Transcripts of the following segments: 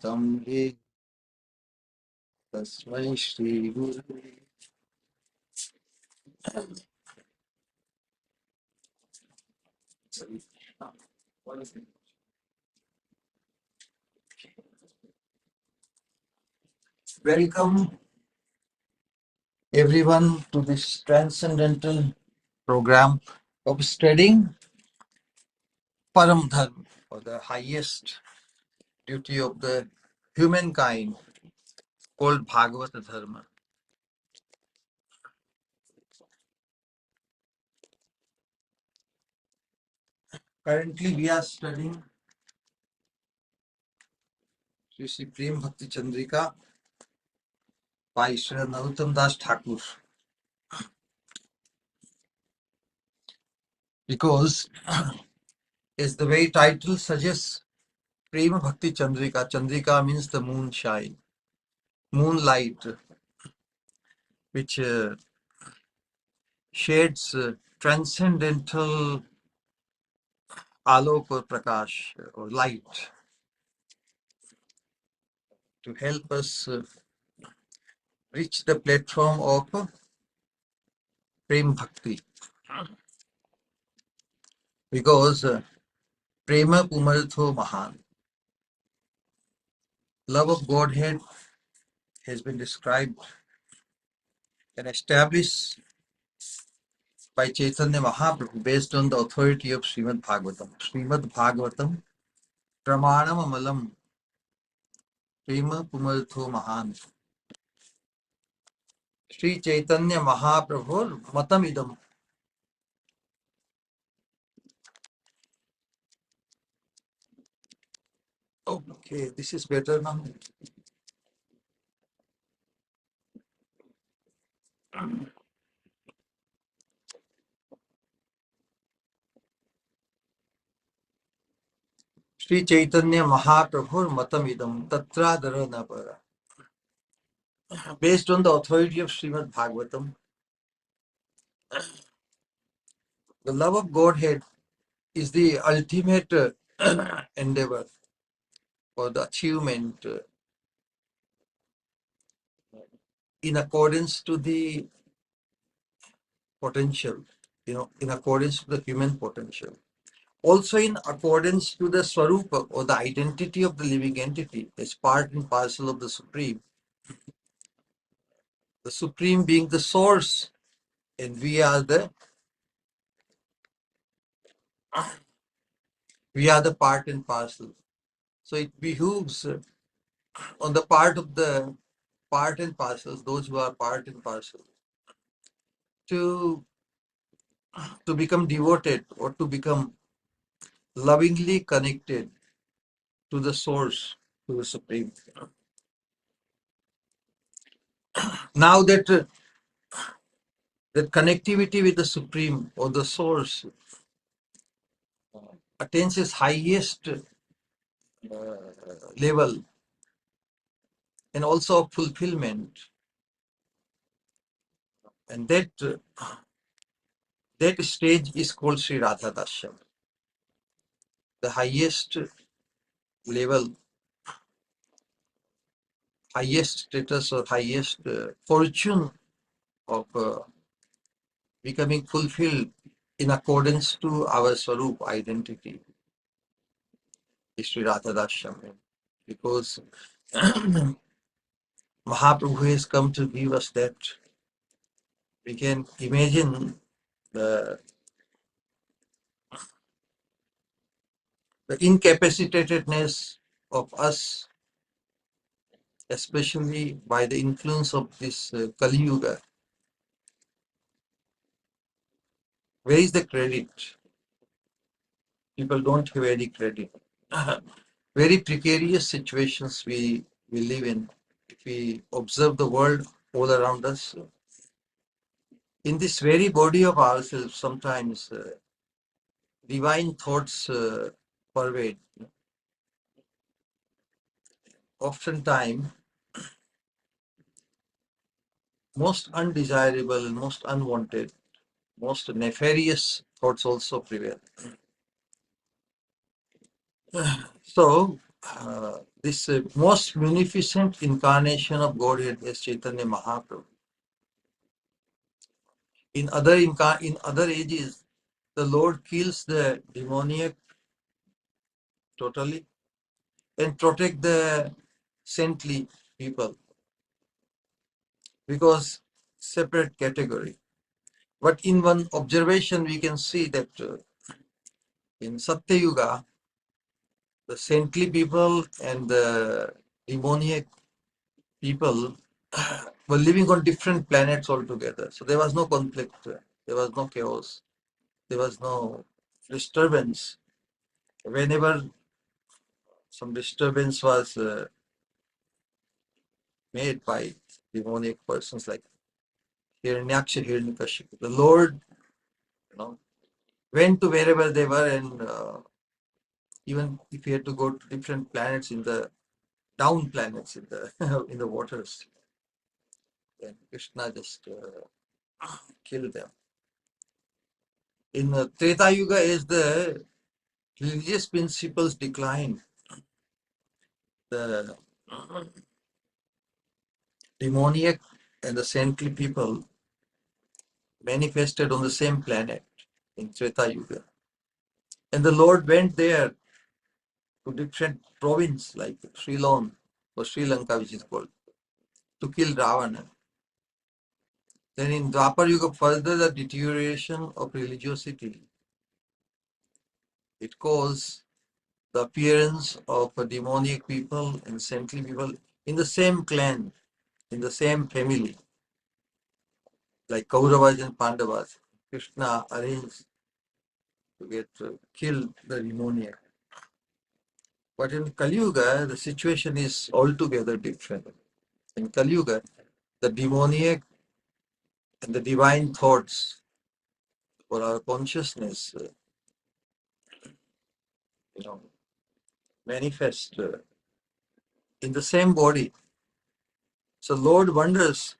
Tamhe Tasmai Shri Guru. Welcome everyone to this transcendental program of studying Param Dharma, or the highest duty of the humankind, called Bhagavata Dharma. Currently, we are studying Sri Prema Bhakti Chandrika by Sri Narottam Das Thakur. Because, as the very title suggests, Prema Bhakti Chandrika, Chandrika means the moonshine, moonlight, which shades transcendental alok or prakash or light to help us reach the platform of Prem Bhakti. Because Prema Pumartho Mahan, love of Godhead, has been described and established by Chaitanya Mahaprabhu based on the authority of Srimad Bhagavatam. Srimad Bhagavatam, Pramanam Amalam, Prema Pumartho Mahan. Sri Chaitanya Mahaprabhu Matam Idam. Okay, this is better now. Sri Chaitanya Mahaprabhu Matam Idam Tatra Dara Napara. Based on the authority of Srimad Bhagavatam, the love of Godhead is the ultimate endeavor for the achievement in accordance to the potential, in accordance to the human potential. Also in accordance to the Swarupa, or the identity of the living entity as part and parcel of the Supreme. The Supreme being the source, and we are the part and parcel. So it behooves on the part of the part and parcels, those who are part and parcel, to become devoted or to become lovingly connected to the source, to the Supreme. Now that connectivity with the Supreme or the source attains its highest level and also of fulfillment, and that stage is called Sri Radha Dashyam. The highest level, highest status or highest fortune of becoming fulfilled in accordance to our Swarup identity is Sri Radha Dashyam. Because Mahaprabhu has come to give us that. We can imagine the incapacitatedness of us, especially by the influence of this Kali Yuga. Where is the credit? People don't have any credit. Very precarious situations we live in. If we observe the world all around us, in this very body of ourselves, sometimes divine thoughts pervade. Oftentimes, most undesirable, most unwanted, most nefarious thoughts also prevail. So, this most munificent incarnation of Godhead is Chaitanya Mahaprabhu. In other ages, the Lord kills the demoniac totally and protect the saintly people because separate category. But in one observation, we can see that in Satya Yuga, the saintly people and the demoniac people were living on different planets altogether. So there was no conflict, there was no chaos, there was no disturbance. Whenever some disturbance was made by demoniac persons like Hiranyaksha, Hiranyakashipu, the Lord, went to wherever they were, and even if he had to go to different planets in the down planets in the in the waters, then Krishna just killed them. In Treta Yuga, as the religious principles declined, the demoniac and the saintly people manifested on the same planet in Treta Yuga. And the Lord went there to different provinces like Sri or Sri Lanka, which is called, to kill Ravana. Then in Dwapar Yuga, further the deterioration of religiosity, it caused the appearance of a demoniac people and saintly people in the same clan, in the same family, like Kauravas and Pandavas. Krishna arranged to get killed the demoniac. But in Kali Yuga, the situation is altogether different. In Kali Yuga, the demoniac and the divine thoughts for our consciousness, manifest in the same body. So Lord wonders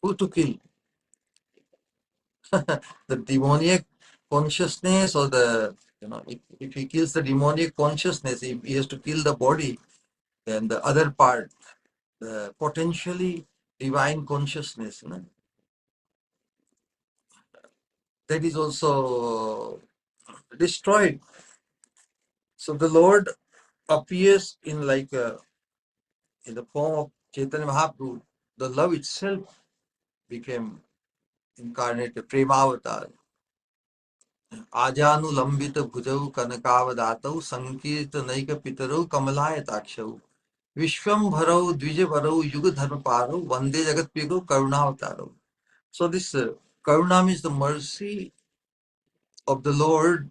who to kill, the demoniac consciousness or if he kills the demoniac consciousness, if he has to kill the body, then the other part, the potentially divine consciousness, that is also destroyed. So the Lord appears in in the form of Chaitanya Mahaprabhu. The love itself became incarnate, Prema avatar. आजानुलंबित भुजौ कनकावदातौ संकीर्त नैक पितरौ कमलायताक्षौ विश्वंभरौ द्विजभरौ युग धर्म पारौ वंदे जगत पिगौ करुणावतारौ. So this karuna means the mercy of the Lord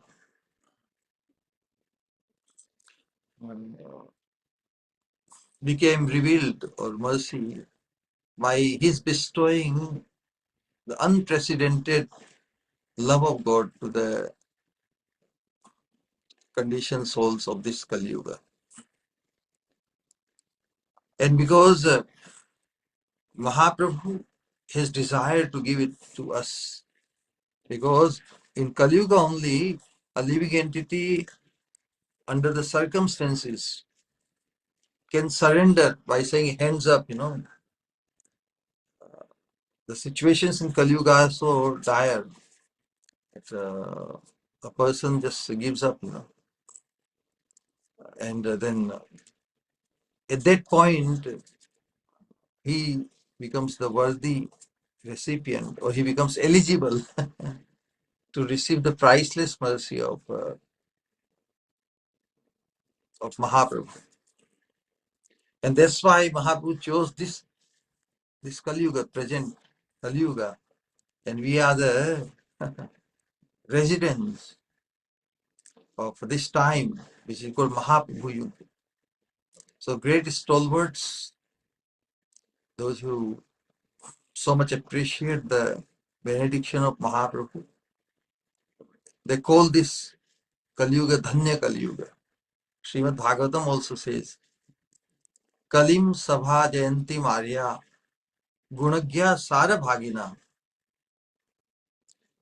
became revealed, or mercy, by his bestowing the unprecedented love of God to the conditioned souls of this Kali Yuga. And because Mahaprabhu has desired to give it to us, because in Kali Yuga only a living entity under the circumstances can surrender by saying hands up, The situations in Kali Yuga are so dire that a person just gives up, And then at that point, he becomes the worthy recipient, or he becomes eligible to receive the priceless mercy of Mahaprabhu. And that's why Mahaprabhu chose this Kali Yuga, present Kali Yuga, and we are the residents of this time, which is called Mahaprabhu Yuga. So great stalwarts, those who so much appreciate the benediction of Mahaprabhu, they call this Kali Yuga Dhanya Kali Yuga. Srimad Bhagavatam also says, Kalim Sabha Jayanti Marya Gunagya Sara Bhagina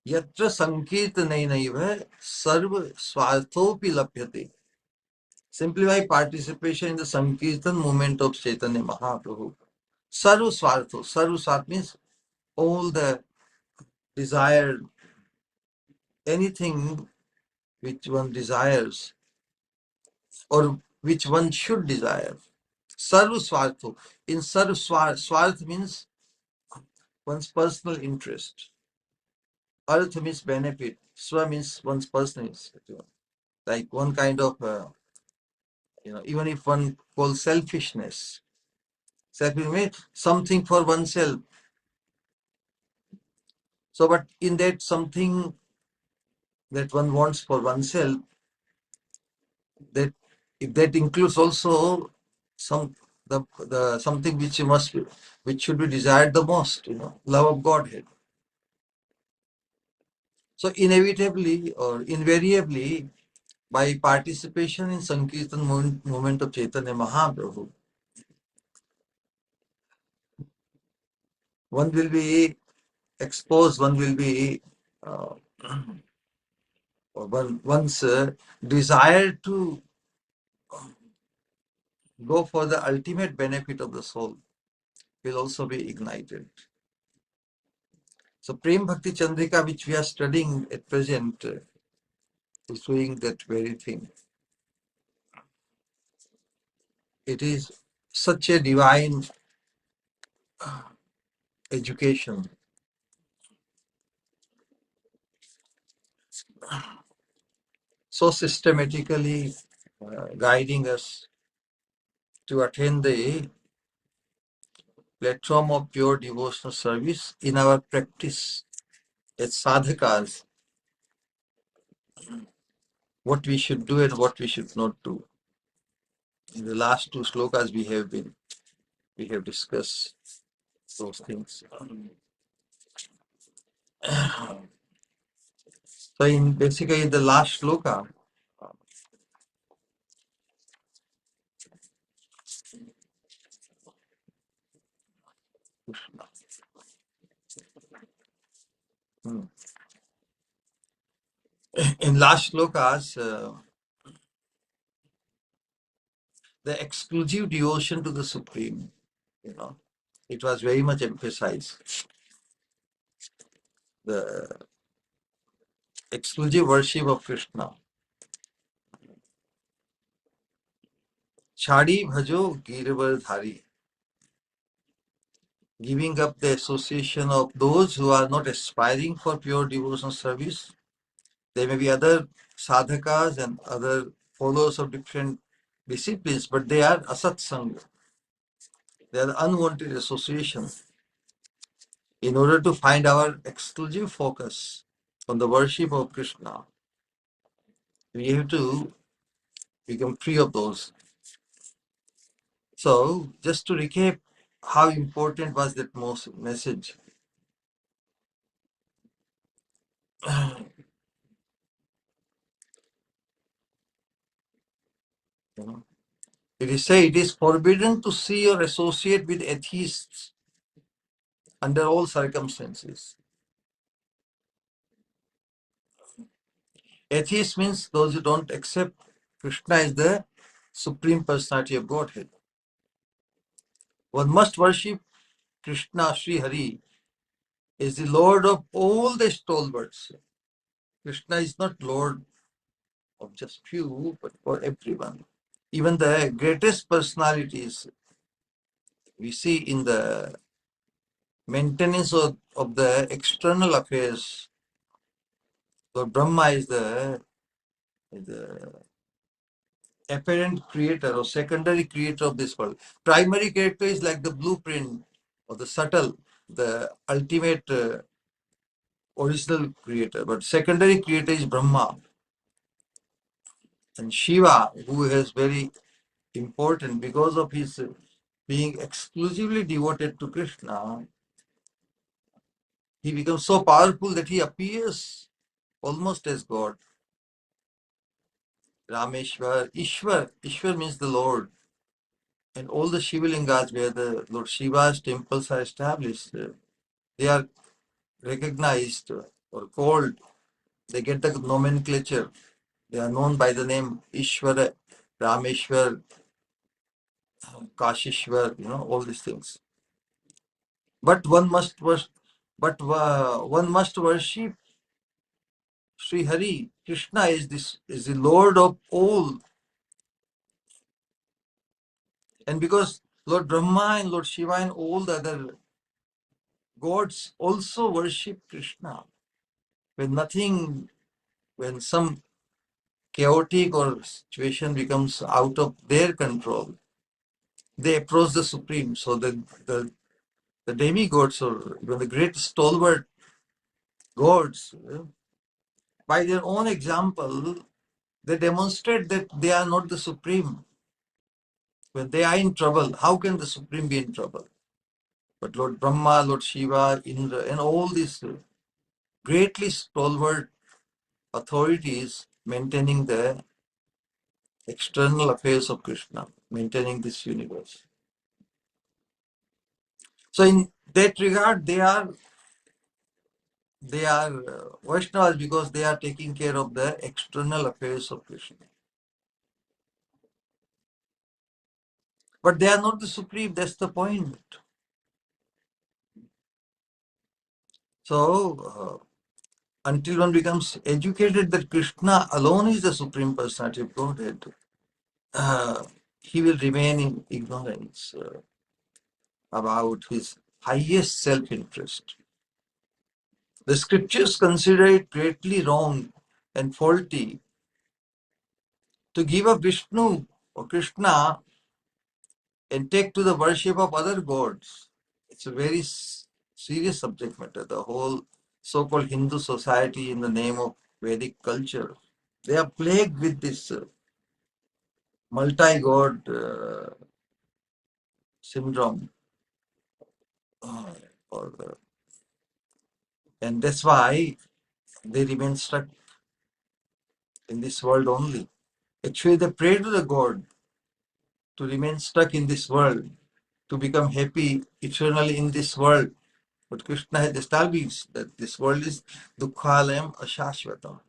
Yatra Sankirtanaiva Sarva Swarthopi Lapyate. Simply by participation in the Sankirtan movement of Chaitanya Mahaprabhu. Sarva Swartho. Sarva Swart means all the desired, anything which one desires or which one should desire. Sarva Swartho. In Sarva Swarth means one's personal interest. Artha means benefit. Swa means one's personal interest. Like one kind of, even if one calls selfishness. Selfish means something for oneself. So, but in that something that one wants for oneself, that if that includes also some the something which which should be desired the most, love of Godhead. So inevitably or invariably, by participation in Sankirtan movement of Chaitanya Mahaprabhu, one will be exposed, one will be uh, or one's desire to go for the ultimate benefit of the soul will also be ignited. So Prem Bhakti Chandrika, which we are studying at present, is doing that very thing. It is such a divine education, so systematically guiding us to attain the platform of pure devotional service in our practice as sadhakas, what we should do and what we should not do. In the last two slokas we have discussed those things. So in basically the last sloka, in last slokas, the exclusive devotion to the Supreme, it was very much emphasized. The exclusive worship of Krishna. Chadi bhajo giravardhari. Giving up the association of those who are not aspiring for pure devotional service. There may be other sadhakas and other followers of different disciplines, but they are asatsanga. They are unwanted associations. In order to find our exclusive focus on the worship of Krishna, we have to become free of those. So, just to recap, how important was that message? It is said it is forbidden to see or associate with atheists under all circumstances. Atheist means those who don't accept Krishna as the Supreme Personality of Godhead. One must worship Krishna, Sri Hari, as the Lord of all the stalwarts. Krishna is not Lord of just few, but for everyone. Even the greatest personalities we see in the maintenance of the external affairs. So Brahma is the apparent creator or secondary creator of this world. Primary character is like the blueprint or the subtle, the ultimate original creator. But secondary creator is Brahma. And Shiva, who is very important because of his being exclusively devoted to Krishna, he becomes so powerful that he appears almost as God. Rameshwar, Ishwar means the Lord. And all the Shivalingas where the Lord Shiva's temples are established, they are recognized or called, they get the nomenclature. They are known by the name Ishwara, Rameshwar, Kashishwar, all these things. But one must worship, one must worship Sri Hari. Krishna is the Lord of all, and because Lord Brahma and Lord Shiva and all the other gods also worship Krishna. When some chaotic or situation becomes out of their control, they approach the Supreme. So the demigods or even the great stalwart gods, by their own example, they demonstrate that they are not the Supreme. When they are in trouble, how can the Supreme be in trouble? But Lord Brahma, Lord Shiva, Indra, and all these greatly stalwart authorities maintaining the external affairs of Krishna, maintaining this universe. So in that regard, they are Vaishnavas because they are taking care of the external affairs of Krishna. But they are not the supreme, that's the point. So until one becomes educated that Krishna alone is the supreme personality of Godhead, he will remain in ignorance about his highest self-interest. The scriptures consider it greatly wrong and faulty to give up Vishnu or Krishna and take to the worship of other gods. It's a very serious subject matter. The whole so-called Hindu society in the name of Vedic culture, they are plagued with this multi-god syndrome. Uh, and that's why they remain stuck in this world only. Actually, they pray to the God to remain stuck in this world, to become happy eternally in this world. But Krishna has established that this world is dukkhalayam ashashvatam.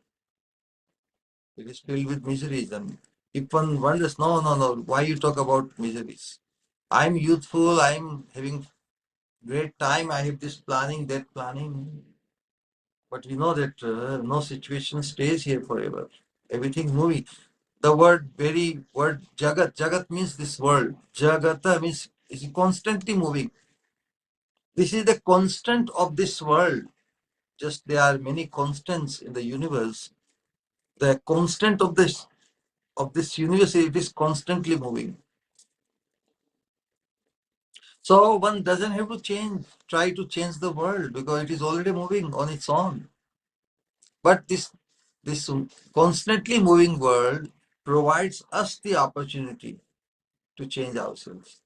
It is filled with miseries. And if one wonders, no, why you talk about miseries? I'm youthful, I'm having great time, I have this planning, that planning. But we know that no situation stays here forever. Everything moving. The very word Jagat means this world. Jagata means is constantly moving. This is the constant of this world. Just there are many constants in the universe. The constant of this universe, it is constantly moving. So one doesn't have to try to change the world because it is already moving on its own. But this constantly moving world provides us the opportunity to change ourselves.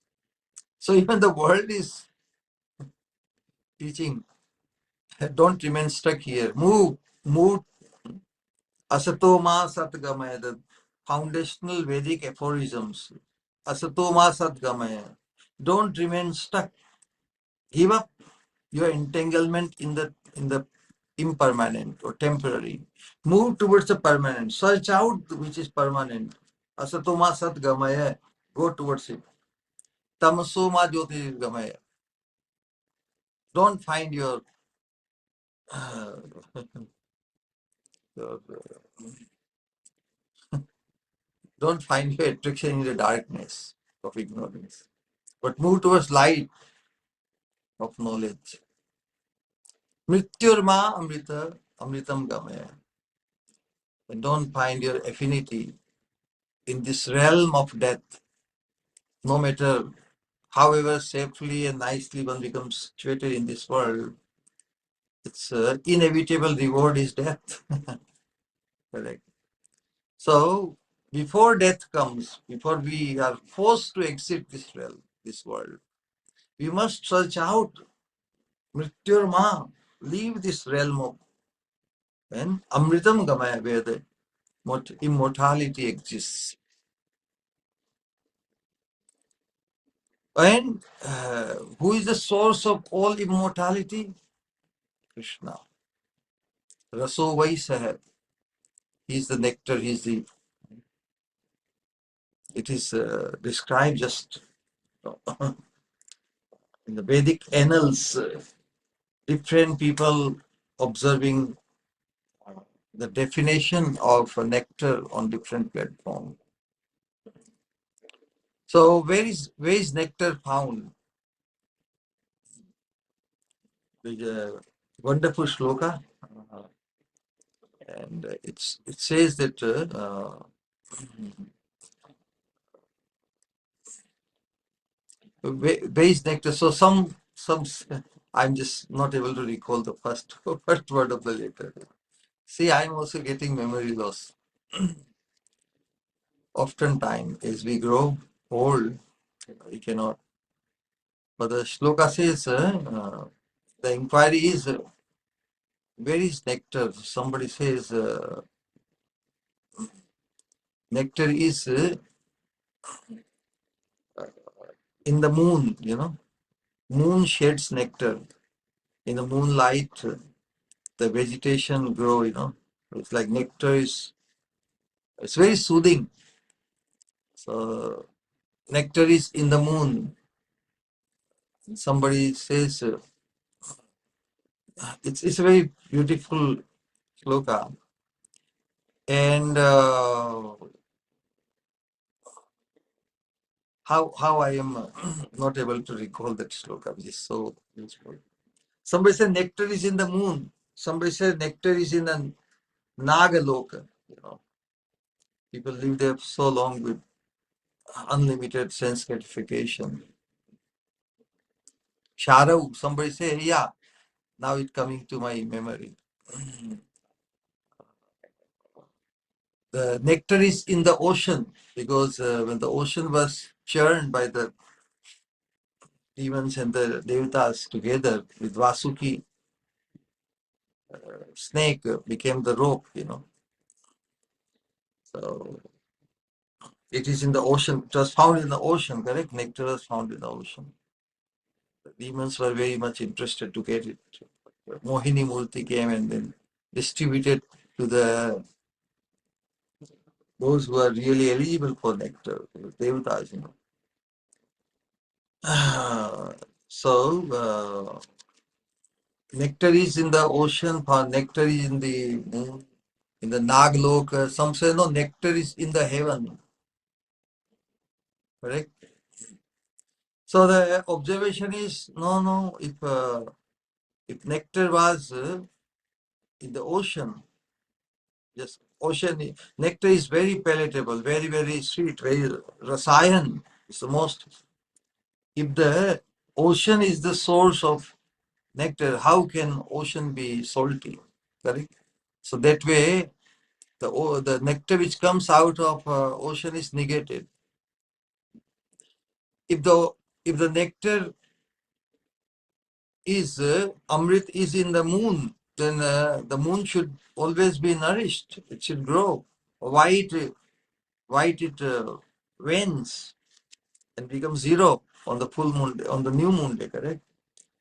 So even the world is teaching, don't remain stuck here. Move. Asatoma Satgamaya, the foundational Vedic aphorisms. Asatoma Satgamaya. Don't remain stuck. Give up your entanglement in the impermanent or temporary. Move towards the permanent. Search out which is permanent. Asatoma Satgamaya. Go towards it. Tamasoma Jyotirgamaya. Don't find your, your don't find your attraction in the darkness of ignorance, but move towards light of knowledge. Mrityurma amrita amritam gamaya. And don't find your affinity in this realm of death. No matter however safely and nicely one becomes situated in this world, its inevitable reward is death. Correct. So before death comes, before we are forced to exit this realm, this world, we must search out Mrityurma, leave this realm of and Amritam Gamaya, where the immortality exists. And who is the source of all immortality? Krishna. Raso Vaisah. He is the nectar, he is the It is described just in the Vedic annals, different people observing the definition of nectar on different platforms. So where is nectar found? There's a wonderful sloka, and it says that where is nectar? So some I'm just not able to recall the first first word of the letter. See, I'm also getting memory loss. Oftentimes, as we grow old, we cannot. But the shloka says the inquiry is where is nectar? Somebody says nectar is in the moon, Moon sheds nectar. In the moonlight, the vegetation grow, It's like nectar it's very soothing. So nectar is in the moon. Somebody says it's a very beautiful sloka. And how I am not able to recall that sloka, which is so useful. Somebody said nectar is in the moon. Somebody said nectar is in the Nagaloka. People live there so long with unlimited sense gratification. Sharau, somebody say, yeah, now it's coming to my memory. The nectar is in the ocean because when the ocean was churned by the demons and the devatas together with Vasuki, snake became the rope. So it is in the ocean. It was found in the ocean, correct? Nectar was found in the ocean. The demons were very much interested to get it. Mohini Murti came and then distributed to those who are really eligible for nectar, the devatas. So nectar is in the ocean, or nectar is in the Nagloka. Some say no, nectar is in the heaven. Correct? So the observation is no. If nectar was in the ocean, yes, ocean nectar is very palatable, very very sweet, very rasayan. It's the most. If the ocean is the source of nectar, how can ocean be salty? Correct. So that way, the nectar which comes out of ocean is negated. If the nectar is Amrit is in the moon, then the moon should always be nourished. It should grow. Why it wanes and becomes zero on the full moon day, on the new moon day, correct?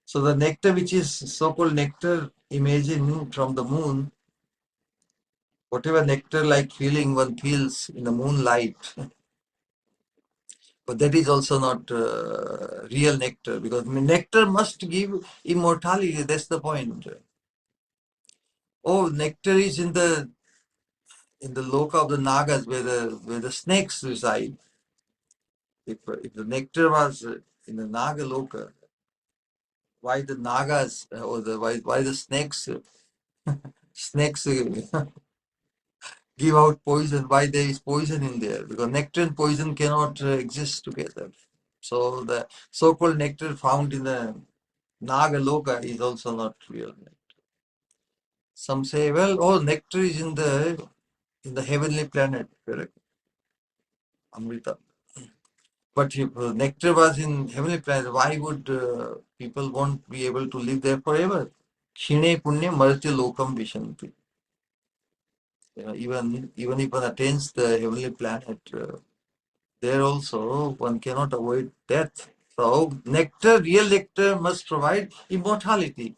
So the nectar, which is so-called nectar, imagine from the moon, whatever nectar-like feeling one feels in the moonlight, but that is also not real nectar because nectar must give immortality. That's the point. Oh, nectar is in the loka of the nagas where the snakes reside. If the nectar was in the naga loka, why the nagas or why the snakes give out poison? Why there is poison in there? Because nectar and poison cannot exist together. So the so-called nectar found in the naga loka is also not real nectar. Some say, well, oh, nectar is in the heavenly planet, correct? Amrita. But if nectar was in heavenly planet, why would people won't be able to live there forever? Kshine punya martya lokam vishanti. Even if one attains the heavenly planet, there also one cannot avoid death. So real nectar must provide immortality.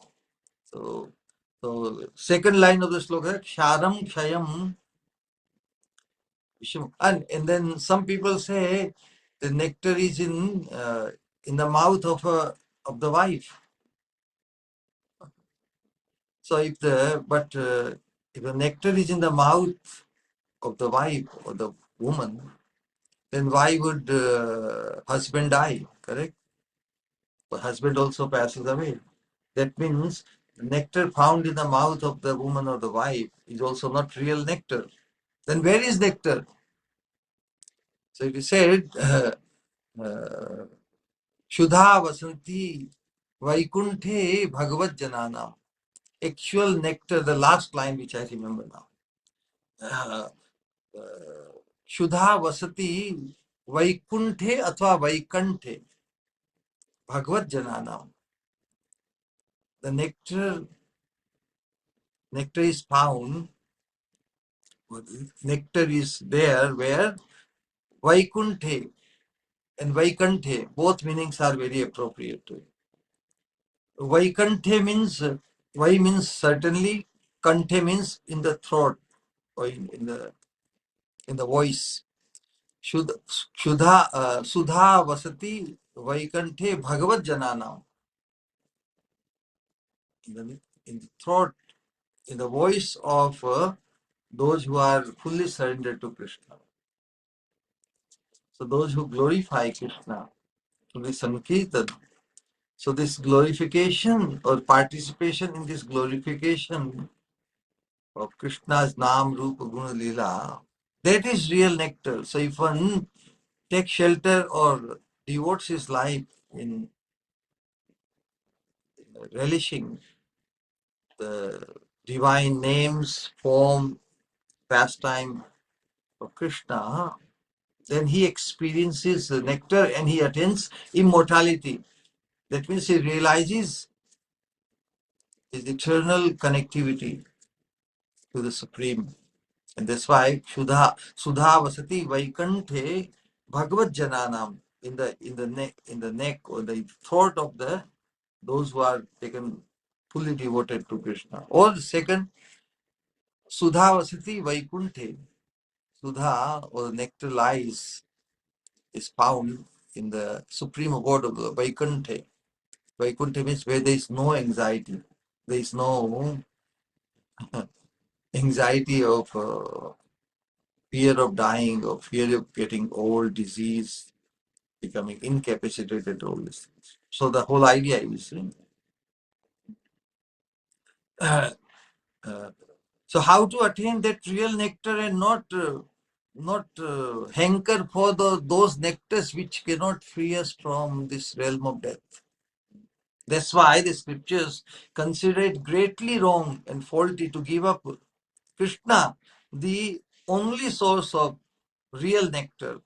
So second line of the sloka, Ksharam Kshayam And then some people say the nectar is in the mouth of the wife. So if the nectar is in the mouth of the wife or the woman, then why would husband die? Correct? But husband also passes away. That means the nectar found in the mouth of the woman or the wife is also not real nectar. Then where is nectar? So it is said, Shudha Vasanti Vaikunthe Bhagavad Janana. Actual nectar, the last line which I remember now. Shudha Vasati Vaikunthe अथवा Vaikanthe Bhagavad Janana. The nectar is found, nectar is there where Vaikunthe and Vaikanthe, both meanings are very appropriate. Vaikanthe means, Vai means certainly, Kanthe means in the throat or in the voice. Sudha Vasati Vaikanthe Bhagavad Janana. In the throat, in the voice of those who are fully surrendered to Krishna. So those who glorify Krishna to the Sankirtan. So this glorification or participation in this glorification of Krishna's Nam, Rupa, Guna, Lila, that is real nectar. So if one takes shelter or devotes his life in relishing the divine names, form, pastime of Krishna, then he experiences the nectar and he attains immortality. That means he realizes his eternal connectivity to the Supreme. And that's why Sudha Vasati Vaikanthe Bhagavad Jananam, in the neck or the throat of those who are taken fully devoted to Krishna. Or the second, Sudha Vasati Vaikunthe. Sudha or the nectar lies is found in the supreme abode of the Vaikunthe. Vaikuntha means where there is no anxiety. There is no anxiety of fear of dying or fear of getting old, disease, becoming incapacitated, all these things. So the whole idea is, so how to attain that real nectar and not hanker for those nectars which cannot free us from this realm of death. That's why the scriptures consider it greatly wrong and faulty to give up Krishna, the only source of real nectar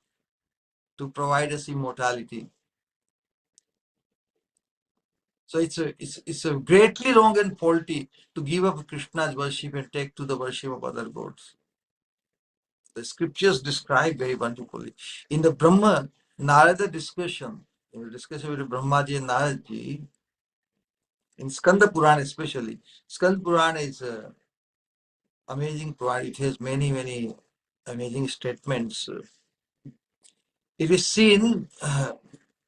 to provide us immortality. So it's a greatly wrong and faulty to give up Krishna's worship and take to the worship of other gods. The scriptures describe very wonderfully. In the Brahma Narada discussion, in the discussion with Brahmaji and Naradji, in Skanda Purana especially, Skanda Purana is amazing Purana. It has many, many amazing statements. It is seen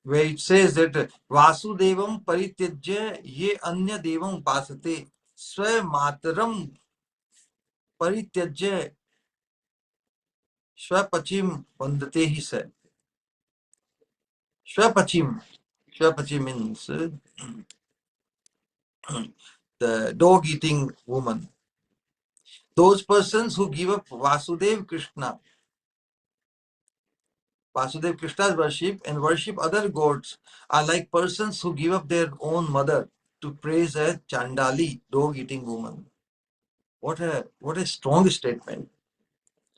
where it says that Vasudevam Parityajya ye anya devam upasate swa mataram Parityajya swapachim vandate, he said. Swapachim. Swapachim means the dog-eating woman. Those persons who give up Vasudev Krishna's worship and worship other gods are like persons who give up their own mother to praise a Chandali, dog-eating woman. What a strong statement.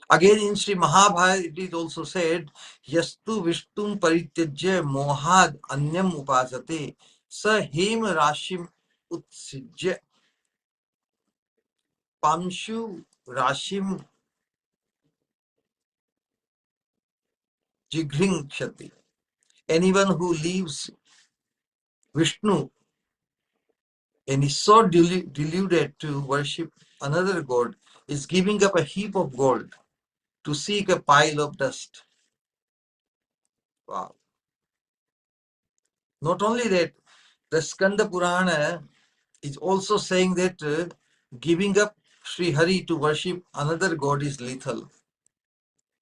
Again in Sri Mahabharata it is also said, Yastu Vishtum Parityajya Mohad Anyam Upasate Sa Hem Rashim Utsijya Pamshu Rashim Jigring Shati. Anyone who leaves Vishnu and is so deluded to worship another god is giving up a heap of gold. to seek a pile of dust. Wow. Not only that, the Skanda Purana is also saying that giving up Sri Hari to worship another god is lethal,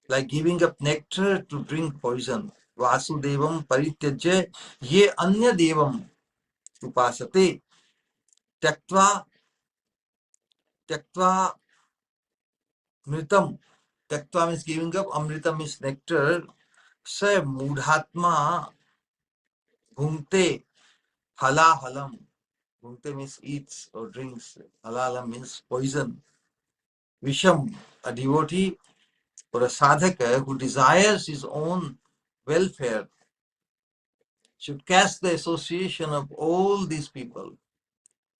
like giving up nectar to drink poison. Vasudevam parityajya ye anya devam upasate tyaktva tyaktva mritam. Tyaktva means giving up, amritam means nectar. Sa mudhatma bhungte halahalam. Bhungte means eats or drinks. Halahalam means poison. Visham, a devotee or a sadhaka who desires his own welfare, should cast the association of all these people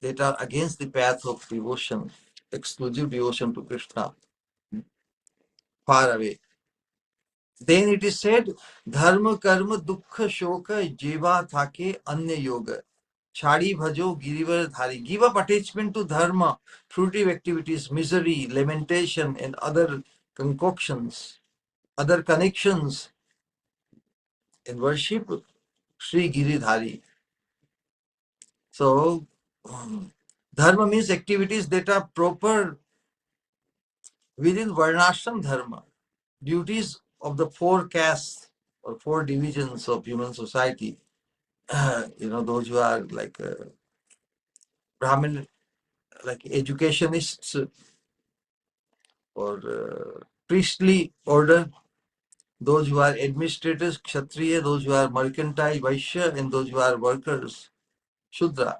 that are against the path of devotion, exclusive devotion to Krishna, far away. Then it is said, Dharma karma dukkha shoka jiva thake anya yoga. Chadi bhajo girivar dhari. Give up attachment to dharma, fruitive activities, misery, lamentation, and other concoctions, other connections, and worship Sri Giridhari. So, dharma means activities that are proper within Varnashram dharma, duties of the four castes or four divisions of human society. Those who are like Brahmin, like educationists or priestly order, those who are administrators, Kshatriya, those who are mercantile, Vaishya, and those who are workers, Shudra.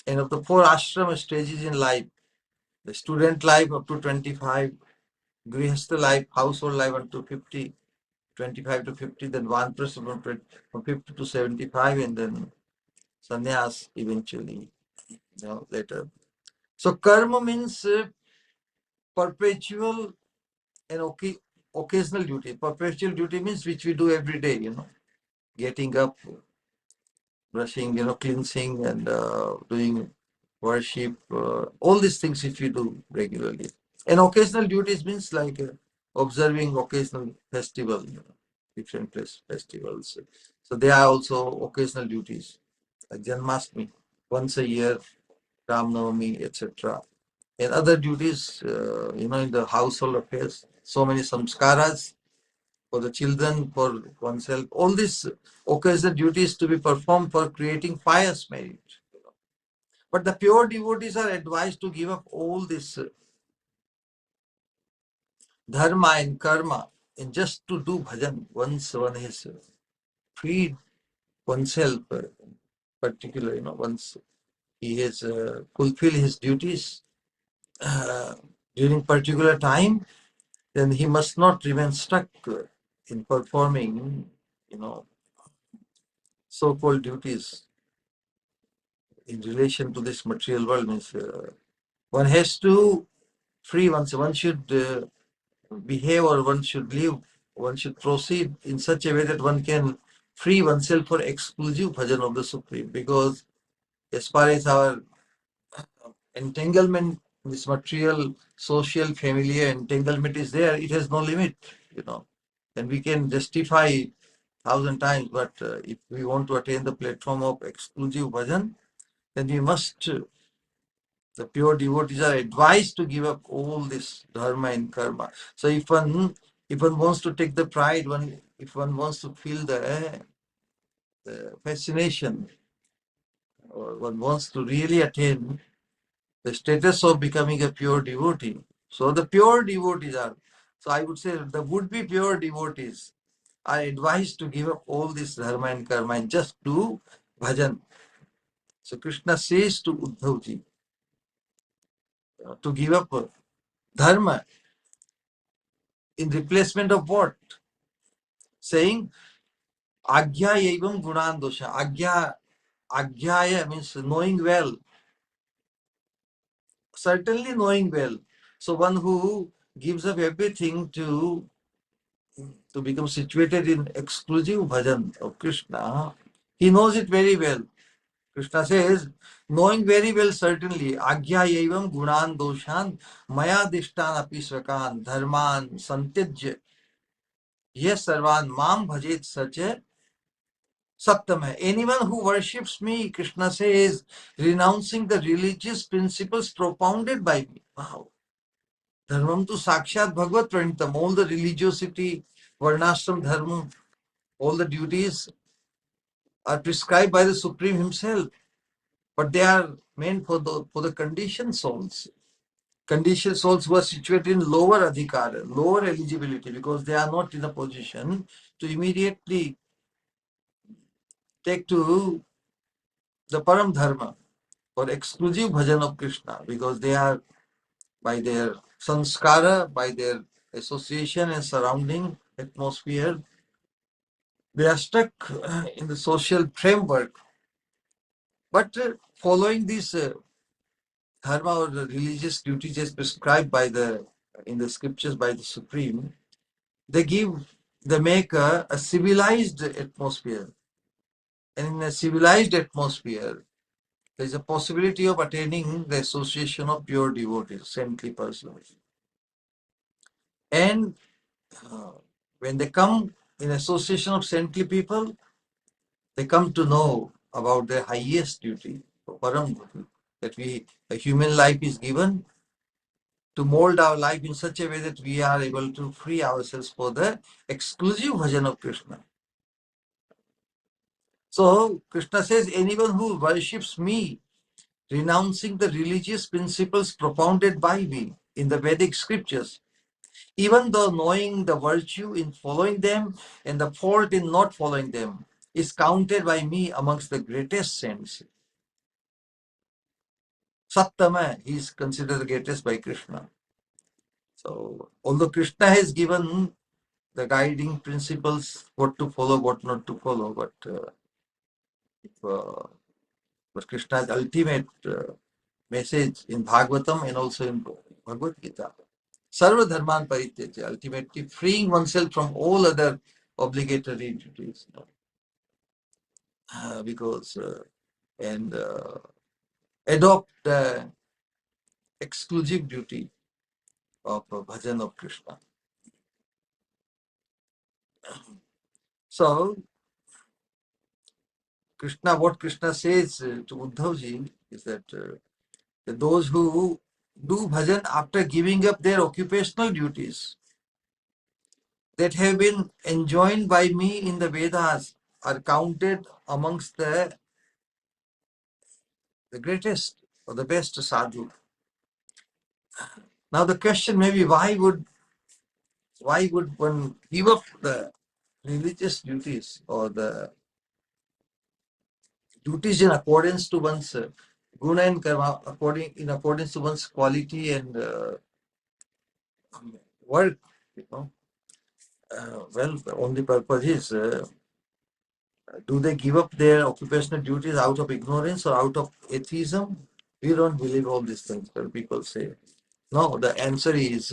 And of the four ashram stages in life, the student life up to 25, Grihastha life, household life until 50, 25 to 50, then one person from 50 to 75, and then sannyas eventually, later. So karma means perpetual and occasional duty. Perpetual duty means which we do every day, getting up, brushing, cleansing, and doing worship, all these things if you do regularly. And occasional duties means like observing occasional festival, different festivals. So they are also occasional duties, like Janmashtami, once a year, Ram Navami, etc. And other duties, in the household affairs, so many samskaras for the children, for oneself, all these occasional duties to be performed for creating pious merit. But the pure devotees are advised to give up all this dharma and karma and just to do bhajan once one has freed oneself, particularly, once he has fulfilled his duties uh, during particular time, then he must not remain stuck in performing, so-called duties in relation to this material world. Means one has to free oneself. One should behave, or one should live, one should proceed in such a way that one can free oneself for exclusive bhajan of the Supreme. Because as far as our entanglement, this material, social, familiar entanglement is there, it has no limit, and we can justify 1,000 times. But if we want to attain the platform of exclusive bhajan, then we must, the pure devotees are advised to give up all this dharma and karma. So if one wants to take the pride, if one wants to feel the fascination, or one wants to really attain the status of becoming a pure devotee. So the pure devotees are, so I would say the would-be pure devotees are advised to give up all this dharma and karma and just do bhajan. So Krishna says to Uddhavji to give up dharma in replacement of what? Saying agya evam gunan dosha. Agyaya means knowing well. Certainly knowing well. So one who gives up everything to become situated in exclusive bhajan of Krishna, he knows it very well. Krishna says, knowing very well certainly, agya evam gunan doshan maya dishtan api swakan dharman santijya yes sarvan mam bhajet sache Saptama. Anyone who worships me, Krishna says, renouncing the religious principles propounded by me. Wow. Dharmam tu sakshat bhagavad pranitam. All the religiosity, varnashram dharma, all the duties are prescribed by the Supreme Himself. But they are meant for the conditioned souls. Conditioned souls who are situated in lower adhikara, lower eligibility, because they are not in a position to immediately take to the param dharma or exclusive bhajan of Krishna, because they are by their sanskara, by their association and surrounding atmosphere, they are stuck in the social framework. But following this dharma or the religious duties as prescribed by in the scriptures by the Supreme, they make a civilized atmosphere. And in a civilized atmosphere, there is a possibility of attaining the association of pure devotees, saintly persons. And uh, when they come in association of saintly people, they come to know about their highest duty, param duty, that a human life is given to mold our life in such a way that we are able to free ourselves for the exclusive bhajan of Krishna. So Krishna says, anyone who worships me, renouncing the religious principles propounded by me in the Vedic scriptures, even though knowing the virtue in following them and the fault in not following them, is counted by me amongst the greatest saints. Sattama, he is considered the greatest by Krishna. So, although Krishna has given the guiding principles, what to follow, what not to follow, but Krishna's ultimate message in Bhagavatam and also in Bhagavad Gita, Sarva Dharman Parityaja, ultimately freeing oneself from all other obligatory duties. Because and adopt the exclusive duty of bhajan of Krishna. So what Krishna says to Uddhavji is that those who do bhajan after giving up their occupational duties that have been enjoined by me in the Vedas are counted amongst the greatest or the best sadhu. Now the question may be, why would one give up the religious duties or the duties in accordance to one's guna and karma, in accordance to one's quality and work, you know? Well, the only purpose is, do they give up their occupational duties out of ignorance or out of atheism? We don't believe all these things, but people say. No, the answer is,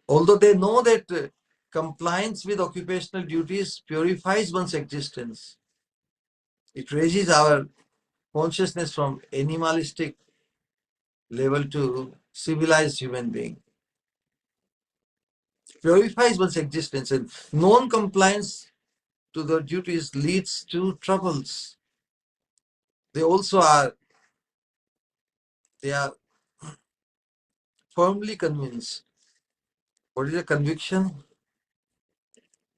although they know that compliance with occupational duties purifies one's existence, it raises our consciousness from animalistic level to civilized human being. Purifies one's existence, and non-compliance to the duties leads to troubles. They also they are firmly convinced. What is the conviction?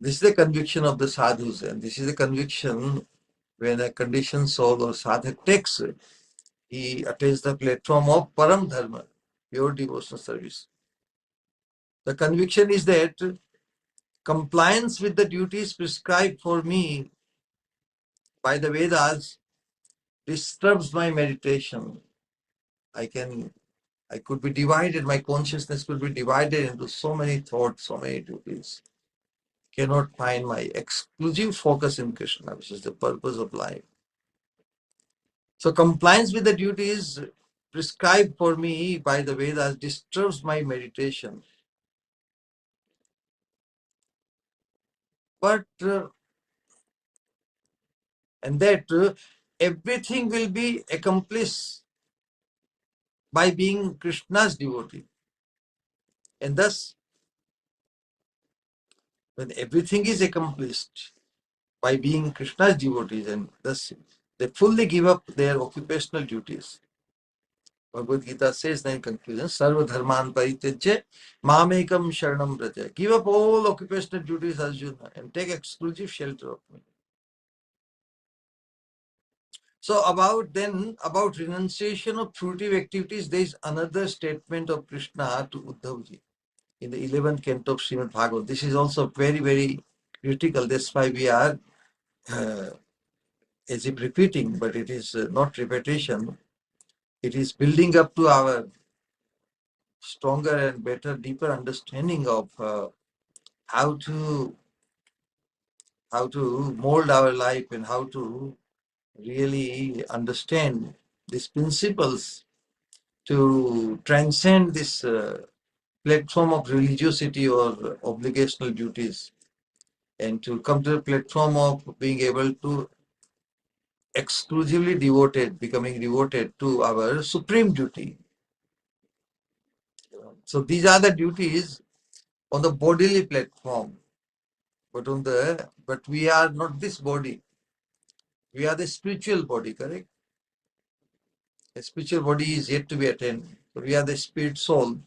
This is the conviction of the sadhus, and this is the conviction when a conditioned soul or sadhak takes it. He attains the platform of param dharma, pure devotional service. The conviction is that compliance with the duties prescribed for me by the Vedas disturbs my meditation. I could be divided, my consciousness could be divided into so many thoughts, so many duties. Cannot find my exclusive focus in Krishna, which is the purpose of life. So compliance with the duties prescribed for me by the Vedas disturbs my meditation. But and that everything will be accomplished by being Krishna's devotee. And thus, when everything is accomplished by being Krishna's devotees, and thus they fully give up their occupational duties. Bhagavad Gita says in conclusion, Sarva Dharman Parityajya Mamekam Sharanam Vraja. Give up all occupational duties, Arjuna, and take exclusive shelter of me. So about renunciation of fruitive activities, there is another statement of Krishna to Uddhavji in the 11th canto of Srimad Bhagavad. This is also very, very critical. That's why we are as if repeating, but it is not repetition. It is building up to our stronger and better, deeper understanding of how to mold our life and how to really understand these principles to transcend this platform of religiosity or obligational duties, and to come to the platform of being able to exclusively becoming devoted to our supreme duty. So these are the duties on the bodily platform, but we are not this body. We are the spiritual body, correct? The spiritual body is yet to be attained. So we are the spirit soul.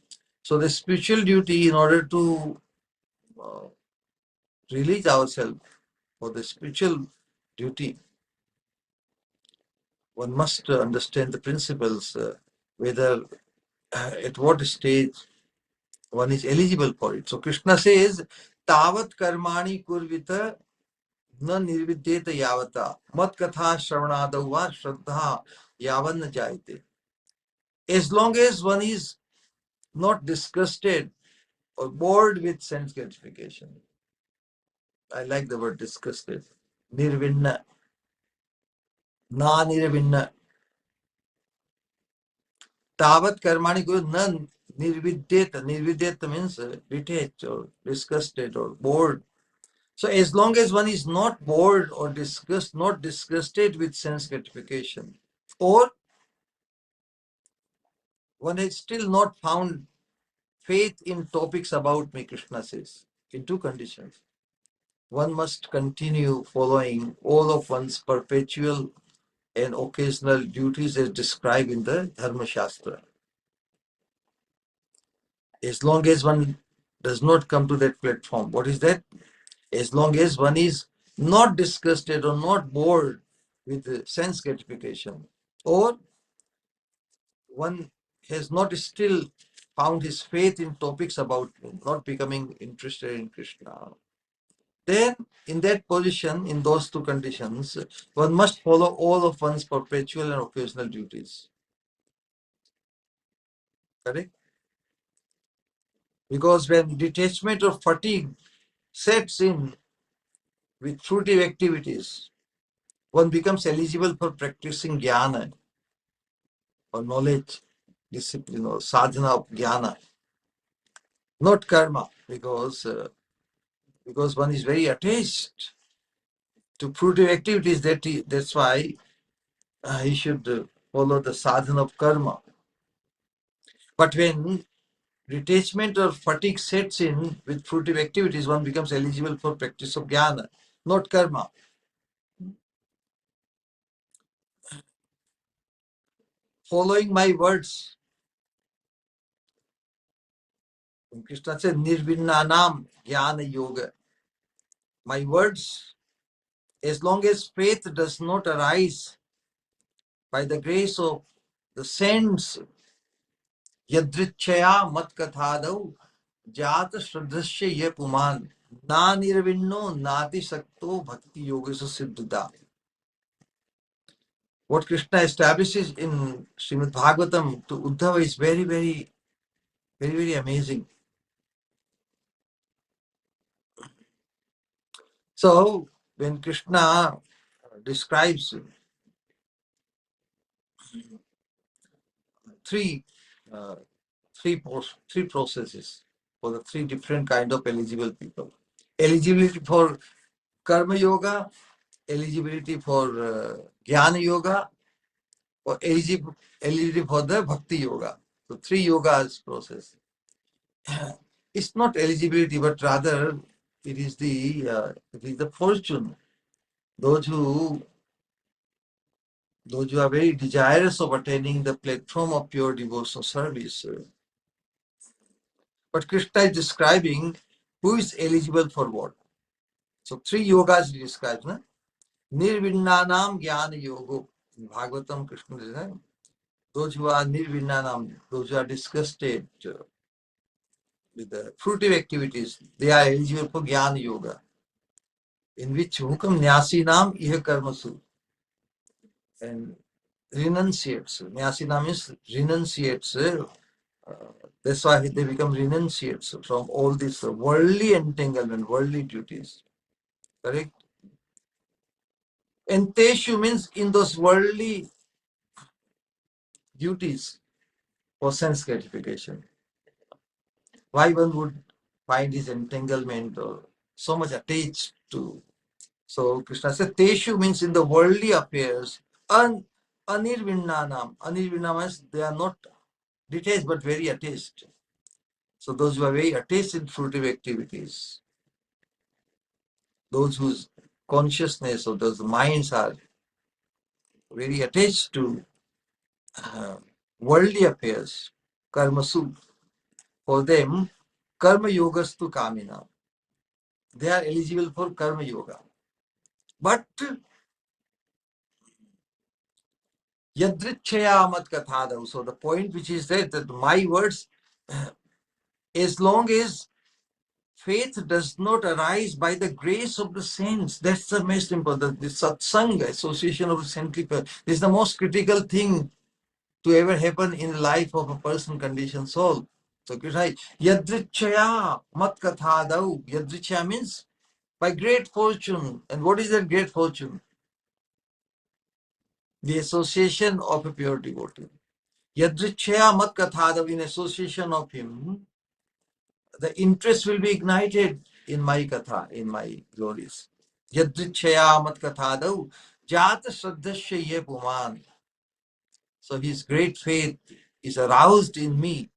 So the spiritual duty, in order to uh, release ourselves for the spiritual duty, one must understand the principles, whether at what stage one is eligible for it. So Krishna says, Tavat karmani kurvita na nirvidyeta yavata mat katha shravanadava shraddha yavan jayate. As long as one is not disgusted or bored with sense gratification. I like the word disgusted. Nirvinna, na nirvinna. Tavat karmani guru na nirvidyeta. Nirvidyeta means detached or disgusted or bored. So as long as one is not bored or not disgusted with sense gratification, or one has still not found faith in topics about me, Krishna says, in two conditions. One must continue following all of one's perpetual and occasional duties as described in the Dharma Shastra. As long as one does not come to that platform, what is that? As long as one is not disgusted or not bored with sense gratification, or one has not still found his faith in topics about not becoming interested in Krishna, then in that position, in those two conditions, one must follow all of one's perpetual and occasional duties. Correct? Because when detachment or fatigue sets in with fruitive activities, one becomes eligible for practicing jnana or knowledge, discipline or sadhana of jnana, not karma, because one is very attached to fruitive activities. That's why he should follow the sadhana of karma. But when detachment or fatigue sets in with fruitive activities, one becomes eligible for practice of jnana, not karma. Following my words, Krishna said, Nirvinnanam jnana yoga. My words, as long as faith does not arise by the grace of the saints, yadrichaya mat kathadau jata shraddhasya ye puman na nirvinno nati sakto bhakti yogesu siddhada. What Krishna establishes in Srimad Bhagavatam to Uddhava is very, very, very, very amazing. So, when Krishna describes three, uh, three processes for the three different kind of eligible people. Eligibility for Karma Yoga, eligibility for Jnana Yoga, or eligibility for the Bhakti Yoga. So 3 yogas process. It's not eligibility, but rather it is the fortune. Those who are very desirous of attaining the platform of pure devotional service. But Krishna is describing who is eligible for what. So 3 yogas he describes. Na? Nirvinnanam Jnana Yogo. In Bhagavatam, Krishna says, those who are nirvinnanam, those who are disgusted with the fruitive activities, they are eligible for Jnana Yoga. In which hukam nyasinam iha karmasu. And renunciates. Nyasinam means renunciates. That's why they become renunciates from all this worldly entanglement, worldly duties. Correct? And teshu means in those worldly duties for sense gratification. Why one would find his entanglement or so much attached to? So Krishna said, teshu means in the worldly affairs, anirvinnanam. Anirvinna means they are not detached but very attached. So those who are very attached in fruitive activities, those whose consciousness or those minds are very attached to worldly affairs, karmasu, for them, karma yogas tu kamina. They are eligible for karma yoga. But yadrichaya mat kathadav. So the point which is that my words, as long as faith does not arise by the grace of the saints, that's the most important. The satsang, association of saintly people, is the most critical thing to ever happen in the life of a person conditioned soul. So Krishna, yadrichaya mat kathadav. Yadrichaya means by great fortune. And what is that great fortune? The association of a pure devotee. Yadrichaya mat kathadav, in association of him, the interest will be ignited in my katha, in my glories. Yadrichaya mat kathadav, jata shraddhasya ye puman. So his great faith is aroused in me.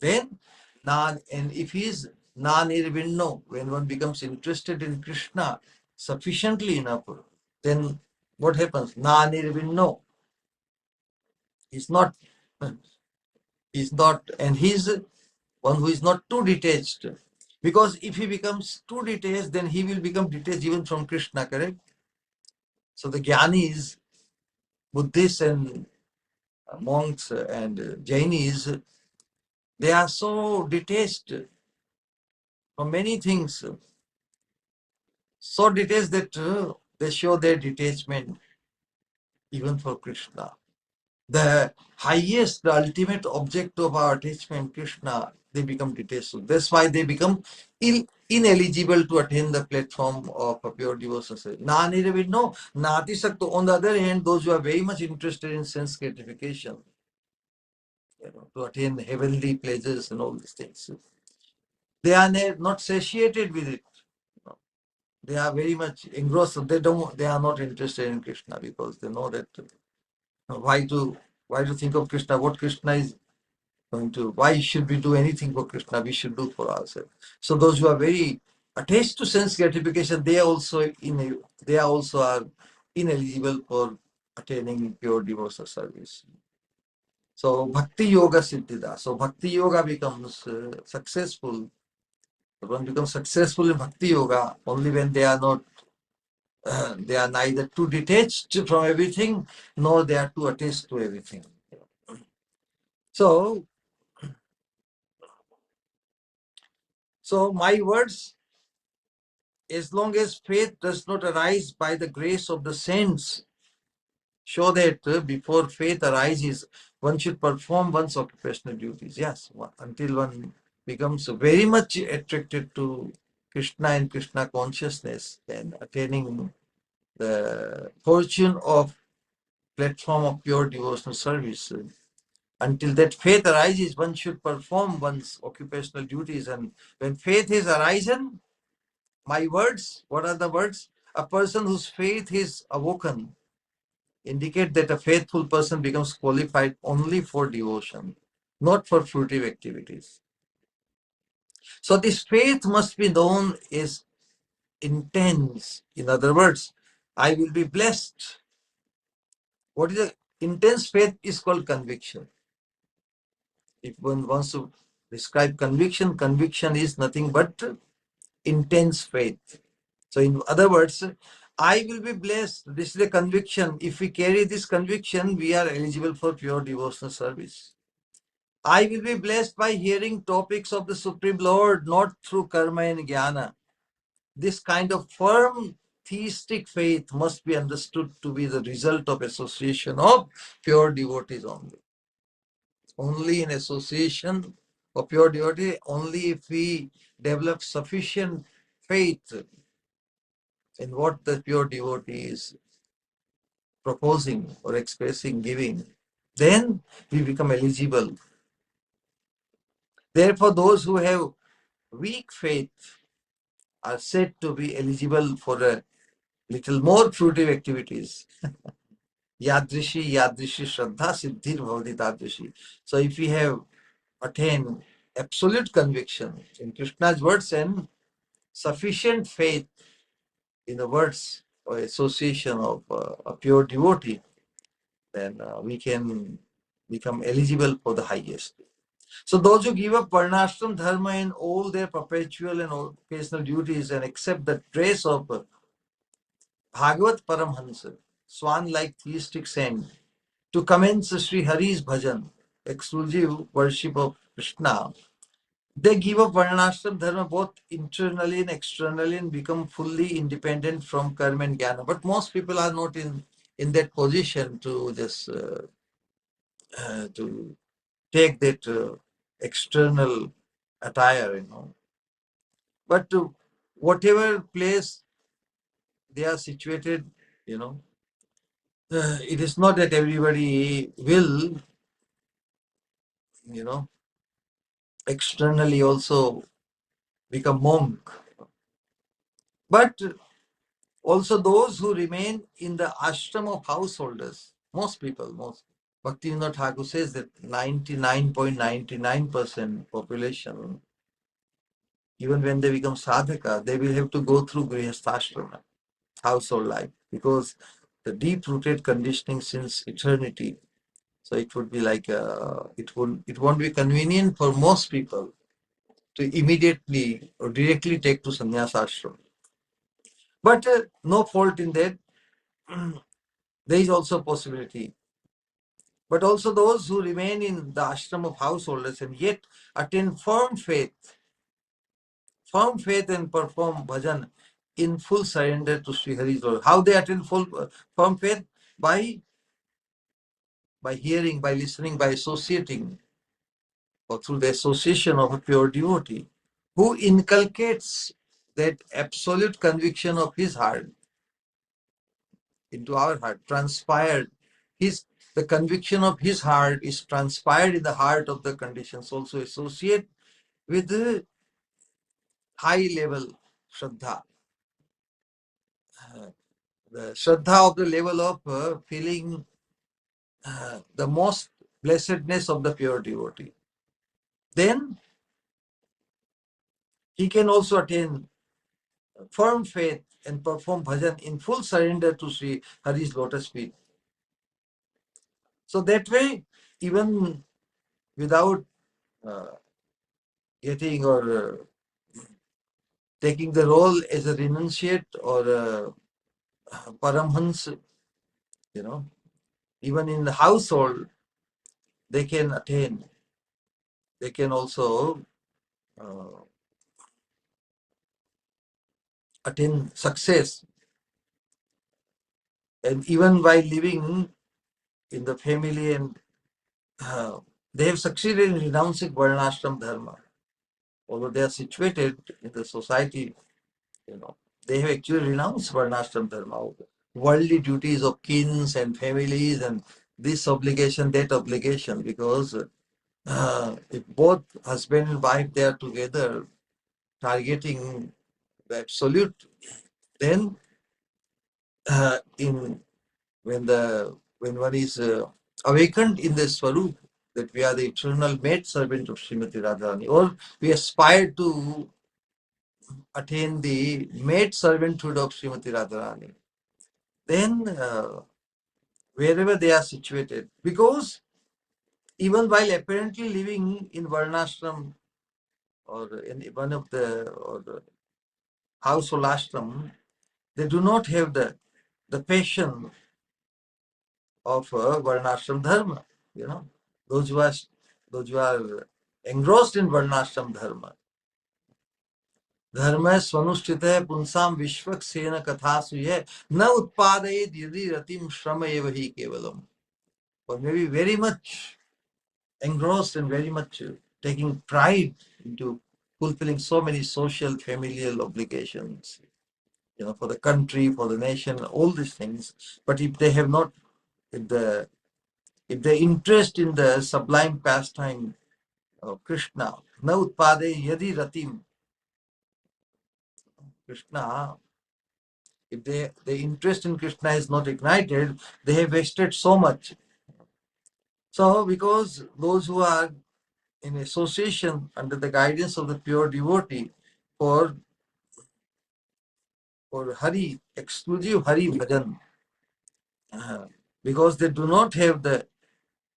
Then, and if he is nanirvinno, when one becomes interested in Krishna sufficiently enough, then what happens? Nanirvinno. He's not, and he's one who is not too detached. Because if he becomes too detached, then he will become detached even from Krishna, correct? So the Jnanis, Buddhists and monks and Jainis, they are so detached from many things, so detached that they show their detachment even for Krishna. The highest, the ultimate object of our attachment, Krishna, they become detached. So that's why they become ineligible to attain the platform of a pure devotion. No, nati sakto. On the other hand, those who are very much interested in sense gratification, to attain heavenly pleasures and all these things, they are not satiated with it. They are very much engrossed. They are not interested in Krishna because they know that why to think of Krishna? What Krishna is going to? Why should we do anything for Krishna? We should do for ourselves. So those who are very attached to sense gratification, they also are ineligible for attaining pure devotional service. So Bhakti Yoga Siddhida. So Bhakti Yoga becomes successful. One becomes successful in Bhakti Yoga only when they are not. They are neither too detached from everything, nor they are too attached to everything. So my words, as long as faith does not arise by the grace of the saints, show that before faith arises, one should perform one's occupational duties. Yes, until one becomes very much attracted to Krishna and Krishna consciousness and attaining the fortune of platform of pure devotional service. Until that faith arises, one should perform one's occupational duties. And when faith is arisen, my words, what are the words? A person whose faith is awoken indicate that a faithful person becomes qualified only for devotion, not for fruitive activities. So this faith must be known as intense. In other words, I will be blessed. What is the intense faith is called conviction. If one wants to describe conviction, conviction is nothing but intense faith. So in other words, I will be blessed. This is the conviction. If we carry this conviction, we are eligible for pure devotional service. I will be blessed by hearing topics of the Supreme Lord, not through karma and jnana. This kind of firm theistic faith must be understood to be the result of association of pure devotees only. Only in association of pure devotee, only if we develop sufficient faith in what the pure devotee is proposing or expressing, giving, then we become eligible. Therefore, those who have weak faith are said to be eligible for a little more fruitive activities. Yadrishi, Yadrishi, Shraddha, Siddhir, Bhavati, Tadrishi. So if we have attained absolute conviction in Krishna's words and sufficient faith in the words or association of a pure devotee, then we can become eligible for the highest. So those who give up varnashram dharma in all their perpetual and occasional duties and accept the dress of Bhagavat Paramhansa, swan-like theistic saint, to commence Sri Hari's bhajan, exclusive worship of Krishna, they give up varnashram dharma both internally and externally and become fully independent from karma and jnana. But most people are not in that position to just to take that external attire, But to whatever place they are situated, it is not that everybody will, externally also become monk. But also those who remain in the ashram of householders, most people, Bhaktivinoda Thakur says that 99.99% population, even when they become sadhaka, they will have to go through grihasthashrama, household life, because the deep-rooted conditioning since eternity. So it would be like it won't be convenient for most people to immediately or directly take to sannyas ashram. But no fault in that. There is also a possibility. But also those who remain in the ashram of householders and yet attain firm faith and perform bhajan in full surrender to Sri Hari's Lord. How they attain firm faith? By hearing, by listening, by associating, or through the association of a pure devotee who inculcates that absolute conviction of his heart into our heart, transpired. The conviction of his heart is transpired in the heart of the conditions, also associate with the high level Shraddha. The Shraddha of the level of feeling the most blessedness of the pure devotee. Then he can also attain firm faith and perform bhajan in full surrender to Sri Hari's lotus feet. So that way, even without getting or taking the role as a renunciate or a paramhans, even in the household, they can attain. They can also attain success. And even by living in the family and they have succeeded in renouncing varnashram dharma. Although they are situated in the society, they have actually renounced varnashram dharma, worldly duties of kins and families and this obligation, that obligation, because if both husband and wife they are together targeting the absolute, then in when one is awakened in the Swarup, that we are the eternal maid servant of Srimati Radharani, or we aspire to attain the maid servanthood of Srimati Radharani, then wherever they are situated, because even while apparently living in Varnashram or in one of the household ashram, they do not have the passion of Varnashram dharma. You know, those who are those who are engrossed in Varnashram dharma. धर्म स्वनुष्ठित है पुंसाम विश्वक सेन कथासु ये न उत्पादयेद यदि रतिम श्रम एव हि केवलम. Or maybe very much engrossed and very much taking pride into fulfilling so many social, familial obligations, you know, for the country, for the nation, all these things. But if they have not, if the interest in the sublime pastime of Krishna, na utpade yadi ratim, Krishna, if the interest in Krishna is not ignited, they have wasted so much. So, because those who are in association under the guidance of the pure devotee for Hari, exclusive Hari bhajan, because they do not have the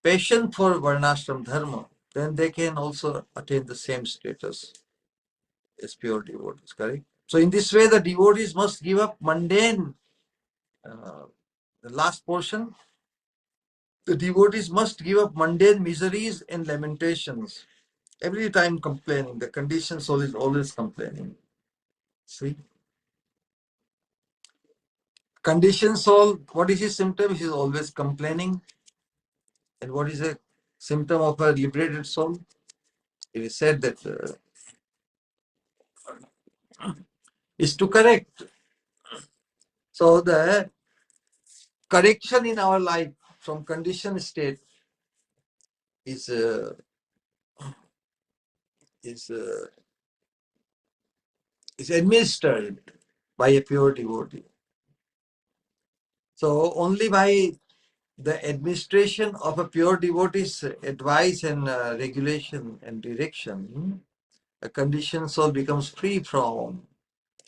passion for Varnashram dharma, then they can also attain the same status as pure devotees, correct? So in this way, the devotees must give up mundane, the last portion, the devotees must give up mundane miseries and lamentations. Every time complaining, the conditioned soul is always complaining. See? Conditioned soul, what is his symptom? He is always complaining. And what is a symptom of a liberated soul? It is said that is to correct. So the correction in our life from conditioned state is is uh, is administered by a pure devotee. So only by the administration of a pure devotee's advice and regulation and direction, a conditioned soul becomes free from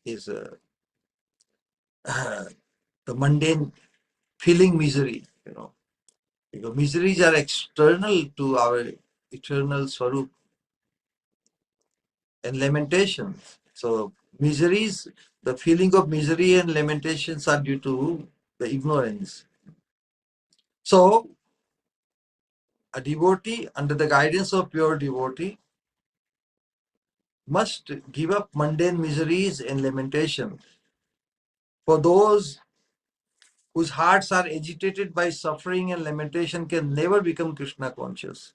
his the mundane feeling misery, you know, because miseries are external to our eternal Swarup, and lamentations. So miseries, the feeling of misery and lamentations are due to the ignorance. So a devotee under the guidance of pure devotee must give up mundane miseries and lamentations. For those whose hearts are agitated by suffering and lamentation can never become Krishna conscious.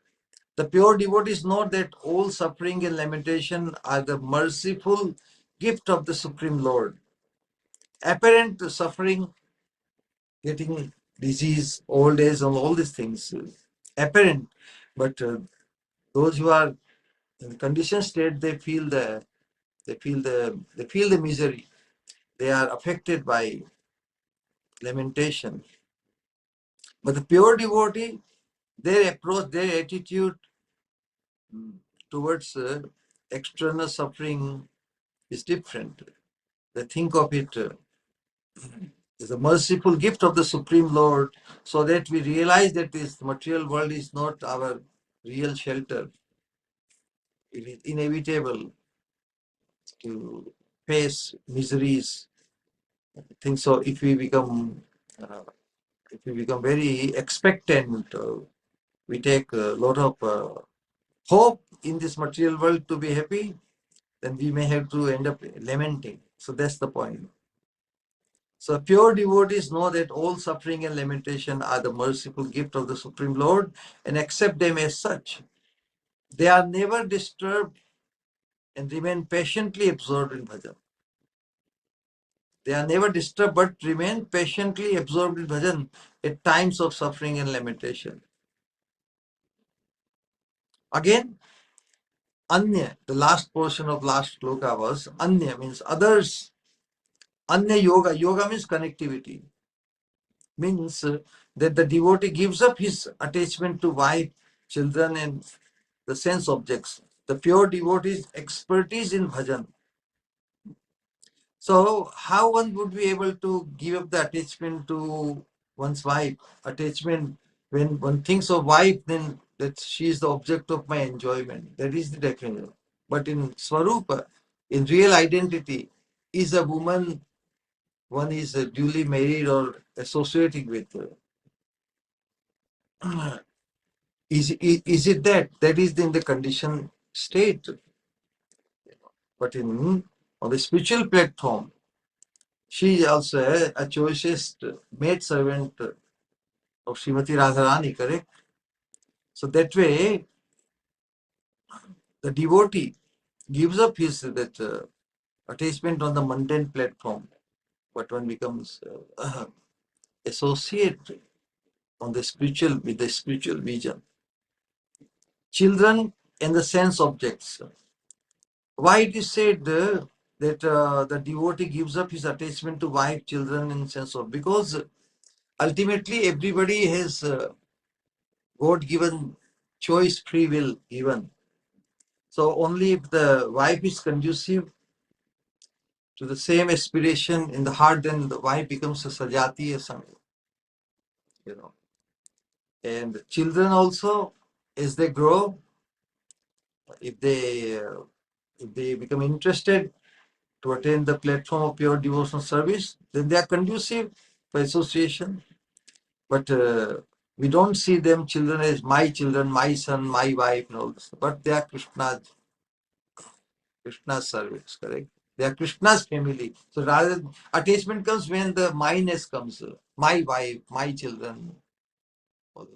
The pure devotees know that all suffering and lamentation are the merciful gift of the Supreme Lord. Apparent suffering, getting disease, old age, and all these things, apparent. But those who are in the conditioned state, they feel the misery. They are affected by lamentation. But the pure devotee, their approach, their attitude towards external suffering is different. They think of it as a merciful gift of the Supreme Lord, so that we realize that this material world is not our real shelter. It is inevitable to face miseries. I think so. Uh, if we become very expectant, we take a lot of hope in this material world to be happy, then we may have to end up lamenting. So that's the point. So pure devotees know that all suffering and lamentation are the merciful gift of the Supreme Lord and accept them as such. They are never disturbed and remain patiently absorbed in bhajan. They are never disturbed but remain patiently absorbed in bhajan at times of suffering and lamentation. Again, Anya, the last portion of last sloka was Anya, means others. Anya yoga. Yoga means connectivity. means that the devotee gives up his attachment to wife, children, and the sense objects. The pure devotee's expertise in bhajan. So, how one would be able to give up the attachment to one's wife? Attachment, when one thinks of wife, then that she is the object of my enjoyment. That is the definition. But in Swarupa, in real identity, is a woman one is duly married or associating with. Is it that? That is in the conditioned state. But on the spiritual platform, she is also a choicest maid servant of Srimati Radharani, correct? So that way, the devotee gives up his that attachment on the mundane platform, but one becomes associate on the spiritual with the spiritual vision. Children and the sense objects. Why it is said that the devotee gives up his attachment to wife, children, and sense of, because ultimately everybody has God-given choice, free will given. So only if the wife is conducive to the same aspiration in the heart, then the wife becomes a sajati or something, you know. And children also, as they grow, if they uh, if they become interested to attain the platform of pure devotional service, then they are conducive for association. But we don't see them children as my children, my son, my wife, and all this. But they are Krishna's service, correct? They are Krishna's family. So rather, attachment comes when the myness comes, my wife, my children.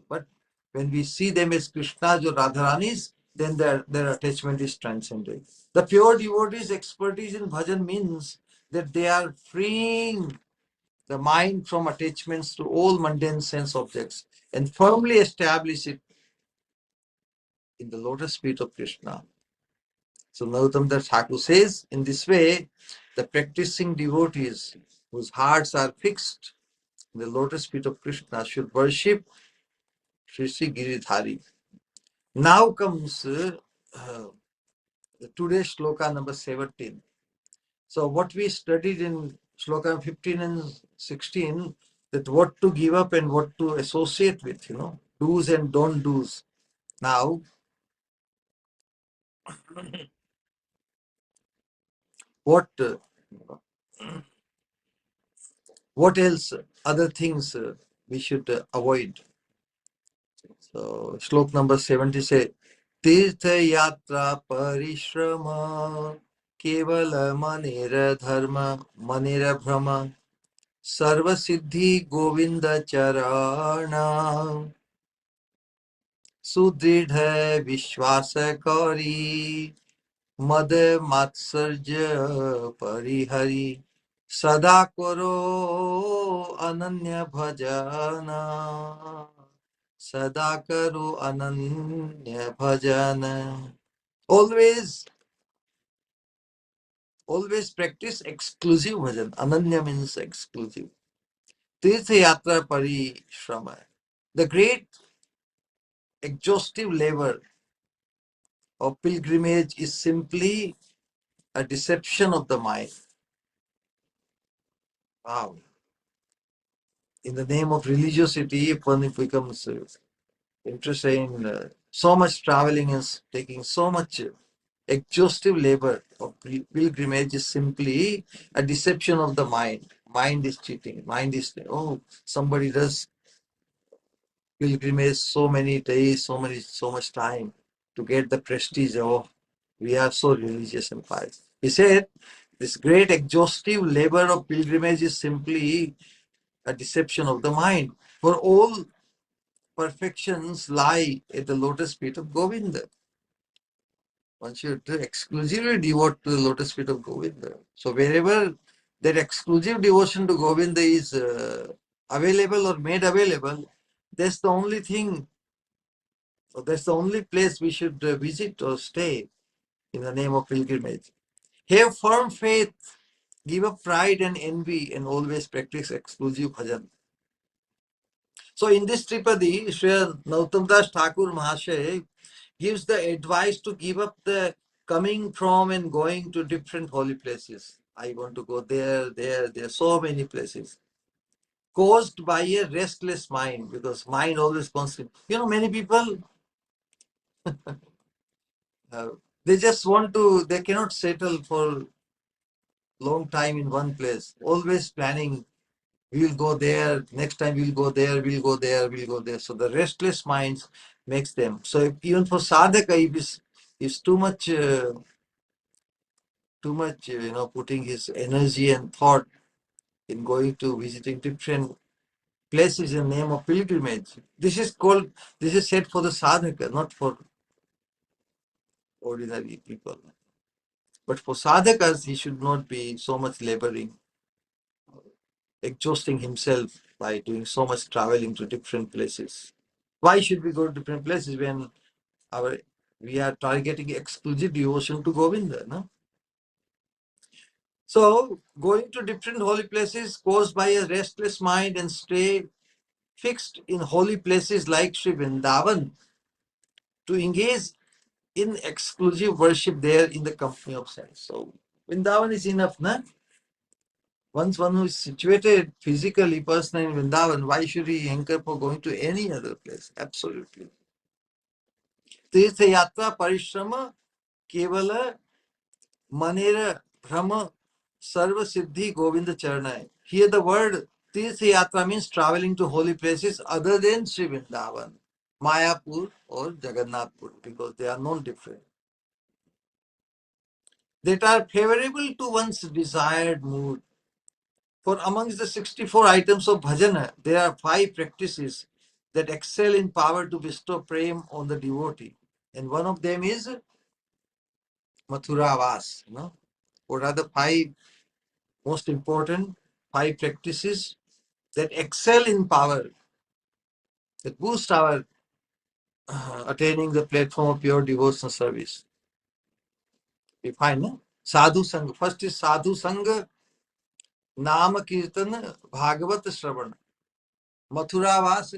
But when we see them as Krishna's or Radharani's, then their attachment is transcended. The pure devotee's expertise in bhajan means that they are freeing the mind from attachments to all mundane sense objects and firmly establish it in the lotus feet of Krishna. So Narottam Das Thakur says, in this way, the practicing devotees whose hearts are fixed in the lotus feet of Krishna should worship Sri Sri Giridhari. Now comes today's Sloka number 17. So what we studied in Sloka 15 and 16, that what to give up and what to associate with, do's and don't do's. Now, what what else, other things we should avoid? So, Slok number 70 say, Tirtha Yatra Parishrama Kevala Manera Dharma Manera Brahma Sarva Siddhi Govinda Charana Sudridha Vishwasa Kauri मद मात्सर्य परिहरि सदा करो अनन्य भजन सदा करो अनन्य भजन always practice exclusive bhajan. Ananya means exclusive. Tirtha yatra parishrama, the great exhaustive labor of pilgrimage is simply a deception of the mind. Wow. In the name of religiosity, one becomes interested in so much traveling and taking so much exhaustive labor of pilgrimage is simply a deception of the mind. Mind is cheating. Mind is, oh, somebody does pilgrimage so many days, so much time to get the prestige. Oh, we are so religious and pious. He said, this great exhaustive labor of pilgrimage is simply a deception of the mind. For all perfections lie at the lotus feet of Govinda. One should exclusively devote to the lotus feet of Govinda. So wherever that exclusive devotion to Govinda is available or made available, that's the only thing, so that's the only place we should visit or stay in the name of pilgrimage. Have firm faith, give up pride and envy, and always practice exclusive bhajan. So in this Tripadi, Sri Nautam Das Thakur Mahasaya gives the advice to give up the coming from and going to different holy places. I want to go there, there, so many places. Caused by a restless mind, because mind always constant. Many people, uh, they just want to, they cannot settle for long time in one place. Always planning, we'll go there, next time we'll go there, we'll go there, we'll go there. So the restless minds makes them. So even for sadhaka, if is too much, putting his energy and thought in going to visiting different places in the name of pilgrimage. This is said for the sadhaka, not for ordinary people. But for sadhakas, he should not be so much laboring, exhausting himself by doing so much traveling to different places. Why should we go to different places when our we are targeting exclusive devotion to Govinda? No? So going to different holy places caused by a restless mind and stay fixed in holy places like Sri Vrindavan to engage in exclusive worship there in the company of saints. So Vrindavan is enough, na? Once one who is situated physically, personally in Vrindavan, why should he hanker for going to any other place? Absolutely. Tirtha Yatra Parishrama Kevala Manera Brahma Sarva Siddhi Govinda Charanai. Here the word Tirtha Yatra means traveling to holy places other than Sri Vrindavan, Mayapur or Jagannathpur, because they are non different. That are favorable to one's desired mood. For amongst the 64 items of bhajana, there are 5 practices that excel in power to bestow prem on the devotee. And one of them is Mathura Vas. What are the 5 most important 5 practices that excel in power, that boost our attaining the platform of pure devotional service? We find Sadhu Sangha. First is Sadhu Sangha, Nama Kirtan, Bhagavat Shravan. मथुरावास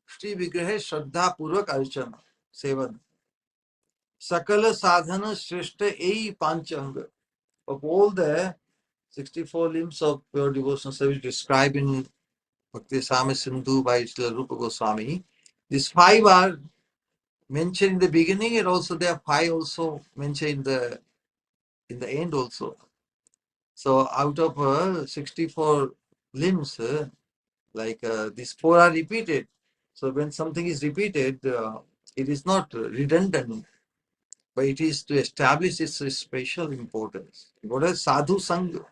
Shri विग्रह श्रद्धा पूर्वक अर्चन seven सकल sadhana shrestha ei panchanga. Of all the 64 limbs of pure devotional service described in Bhakti Sami Sindhu by Srila Rupa Goswami, these 5 are mentioned in the beginning, and also there are 5 also mentioned in the end also. So out of 64 limbs, these 4 are repeated. So when something is repeated, it is not redundant, but it is to establish its special importance. What is Sadhu Sangha?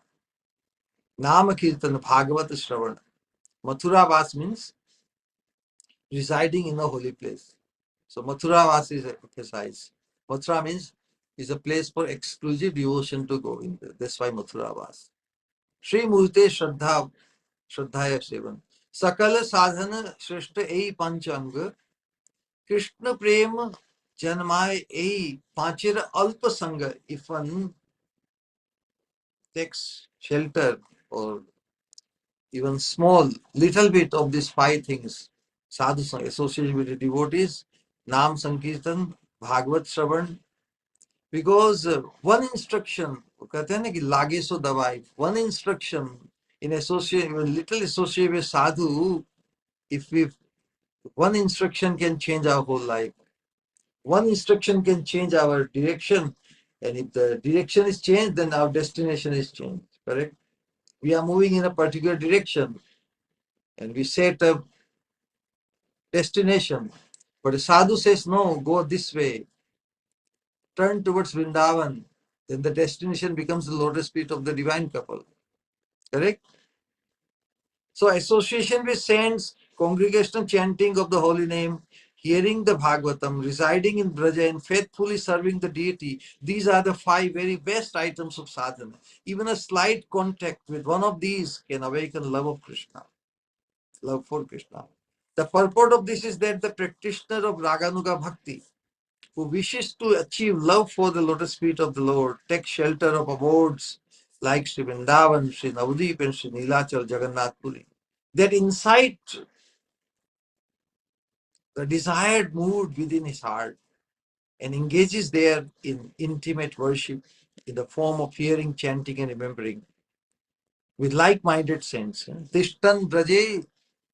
Nama Kirtan, Bhagavat Shravana. Mathura Vas means residing in a holy place. So Mathura Vas is emphasized. Mathura means is a place for exclusive devotion to Govinda. That's why Mathura Vas. Sri Murte Shraddhaya Sevan. Sakala Sadhana Shrestha Ei Panchanga. Krishna Prema Janmai Ei Panchira Alpa Sangha. If one takes shelter or even small, little bit of these 5 things, sadhu sangha, associated with the devotees, Nam Sankirtan, Bhagavad Shravan, because one instruction, कहते हैं ना कि लागे सो दवाई, one instruction in association, little associated with sadhu, if we, one instruction can change our whole life. One instruction can change our direction, and if the direction is changed, then our destination is changed. Correct? We are moving in a particular direction, and we set a destination. But the sadhu says, no, go this way, turn towards Vrindavan. Then the destination becomes the lotus feet of the divine couple. Correct? So association with saints, congregational chanting of the holy name, hearing the Bhagavatam, residing in Braja and faithfully serving the deity, these are the 5 very best items of sadhana. Even a slight contact with one of these can awaken love of Krishna, love for Krishna. The purport of this is that the practitioner of Raganuga Bhakti, who wishes to achieve love for the lotus feet of the Lord, takes shelter of abodes like Sri Vrindavan, Sri Navdeep, and Sri Nilachal Jagannath Puri. That insight the desired mood within his heart and engages there in intimate worship in the form of hearing, chanting, and remembering with like-minded saints. Tishtan braje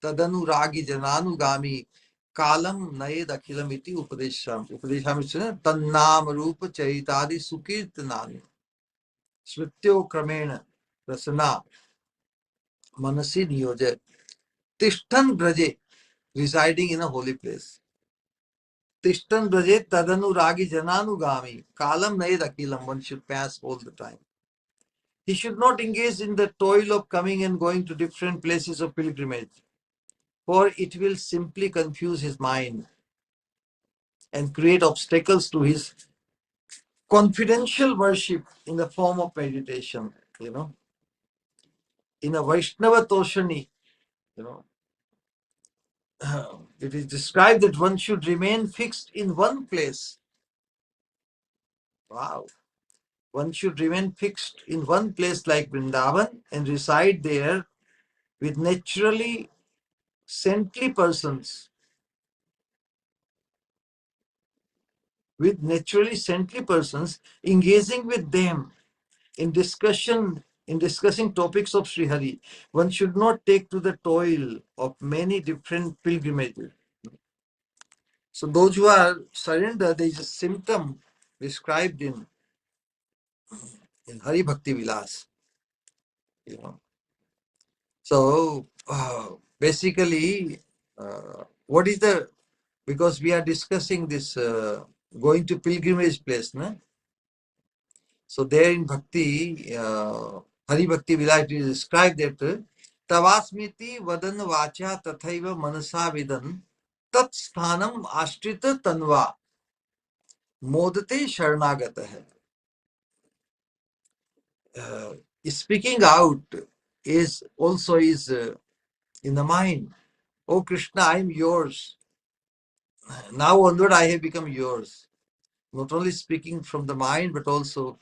tadanuragi jananugami kalam nayed akhilam iti upadesham. Upadesham is tannam rupa charitadi sukirtanani smrityo kramena rasana manasi niyoja. Tishtan braje, residing in a holy place. Tishtan braje tadanuragi jananugami kalam nayed akilam. One should pass all the time. He should not engage in the toil of coming and going to different places of pilgrimage, for it will simply confuse his mind and create obstacles to his confidential worship in the form of meditation. You know, in a Vaishnava Toshani, you know, it is described that one should remain fixed in one place. Wow. One should remain fixed in one place like Vrindavan and reside there with naturally saintly persons, engaging with them in discussing topics of Sri Hari. One should not take to the toil of many different pilgrimages. So those who are surrender, there is a symptom described in Hari Bhakti Vilas. You know. So basically, what is the, because we are discussing this going to pilgrimage place, no? So there in Bhakti, Hari Bhakti Vilas, it is described that Tavasmiti vadan vacha tathaiva manasa vidan tat sthanam ashtrita tanva modate sharnagata hai. Speaking out is also in the mind. Oh Krishna, I am yours. Now onward I have become yours. Not only speaking from the mind, but also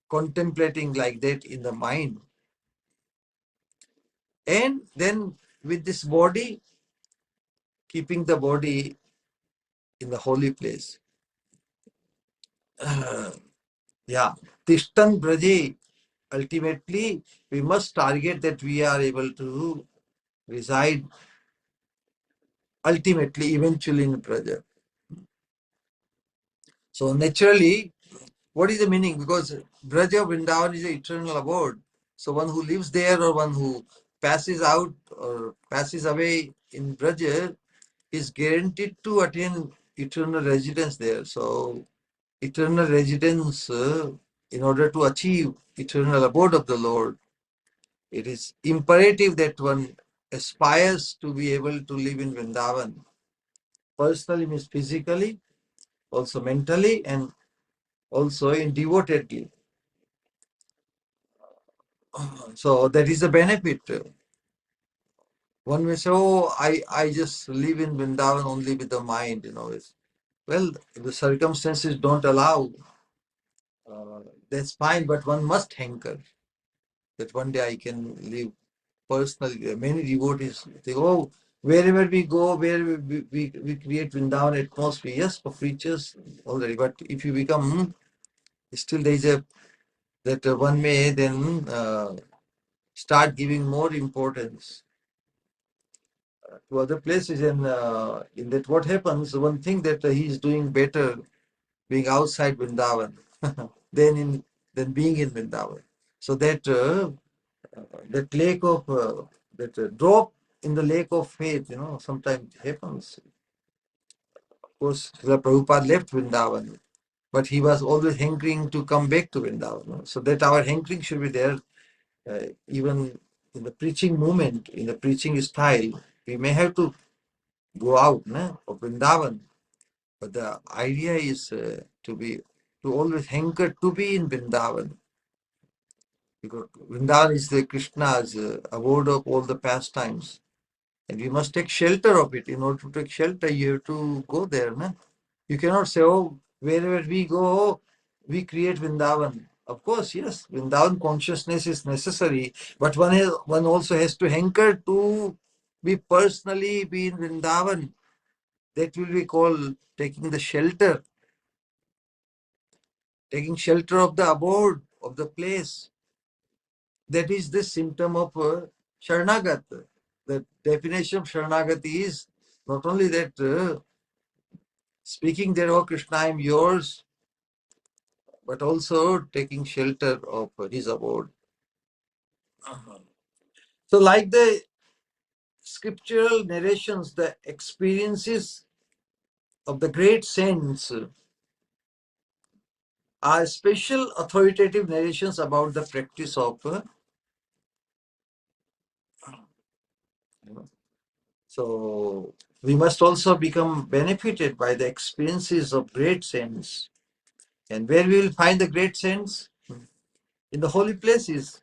contemplating like that in the mind. And then with this body, keeping the body in the holy place. Yeah. Tishtan Braje. Ultimately, we must target that we are able to reside ultimately, eventually in Braja. So naturally, what is the meaning? Because Braja Vrindavan is an eternal abode. So one who lives there or one who passes out or passes away in Braja is guaranteed to attain eternal residence there. So eternal residence, in order to achieve eternal abode of the Lord, it is imperative that one aspires to be able to live in Vrindavan. Personally means physically, also mentally, and also in devotedly. So that is a benefit. One may say, oh, I just live in Vrindavan only with the mind, you know. Well, if the circumstances don't allow, that's fine, but one must hanker that one day I can live personally. Many devotees say, oh, wherever we go, where we create Vrindavan atmosphere, yes, for preachers already, but if you become, still there is a, that one may then start giving more importance to other places, and in that what happens, one thing that he is doing better being outside Vrindavan than being in Vrindavan. So that lake of that drop in the lake of faith, you know, sometimes happens. Of course, Srila Prabhupada left Vrindavan, but he was always hankering to come back to Vrindavan. So that our hankering should be there, even in the preaching movement, in the preaching style. We may have to go out of Vrindavan, but the idea is to always hanker to be in Vrindavan, because Vrindavan is the Krishna's abode of all the pastimes, and we must take shelter of it. In order to take shelter, you have to go there. No? You cannot say, oh, wherever we go, we create Vrindavan. Of course, yes, Vrindavan consciousness is necessary, but one also has to hanker to we personally be in Vrindavan, that will be called taking the shelter, taking shelter of the abode, of the place. That is the symptom of Sharanagat. The definition of Sharanagati is not only that speaking there, oh Krishna, I am yours, but also taking shelter of his abode. So, like the scriptural narrations, the experiences of the great saints are special authoritative narrations about the practice of. So, we must also become benefited by the experiences of great saints. And where we will find the great saints? In the holy places.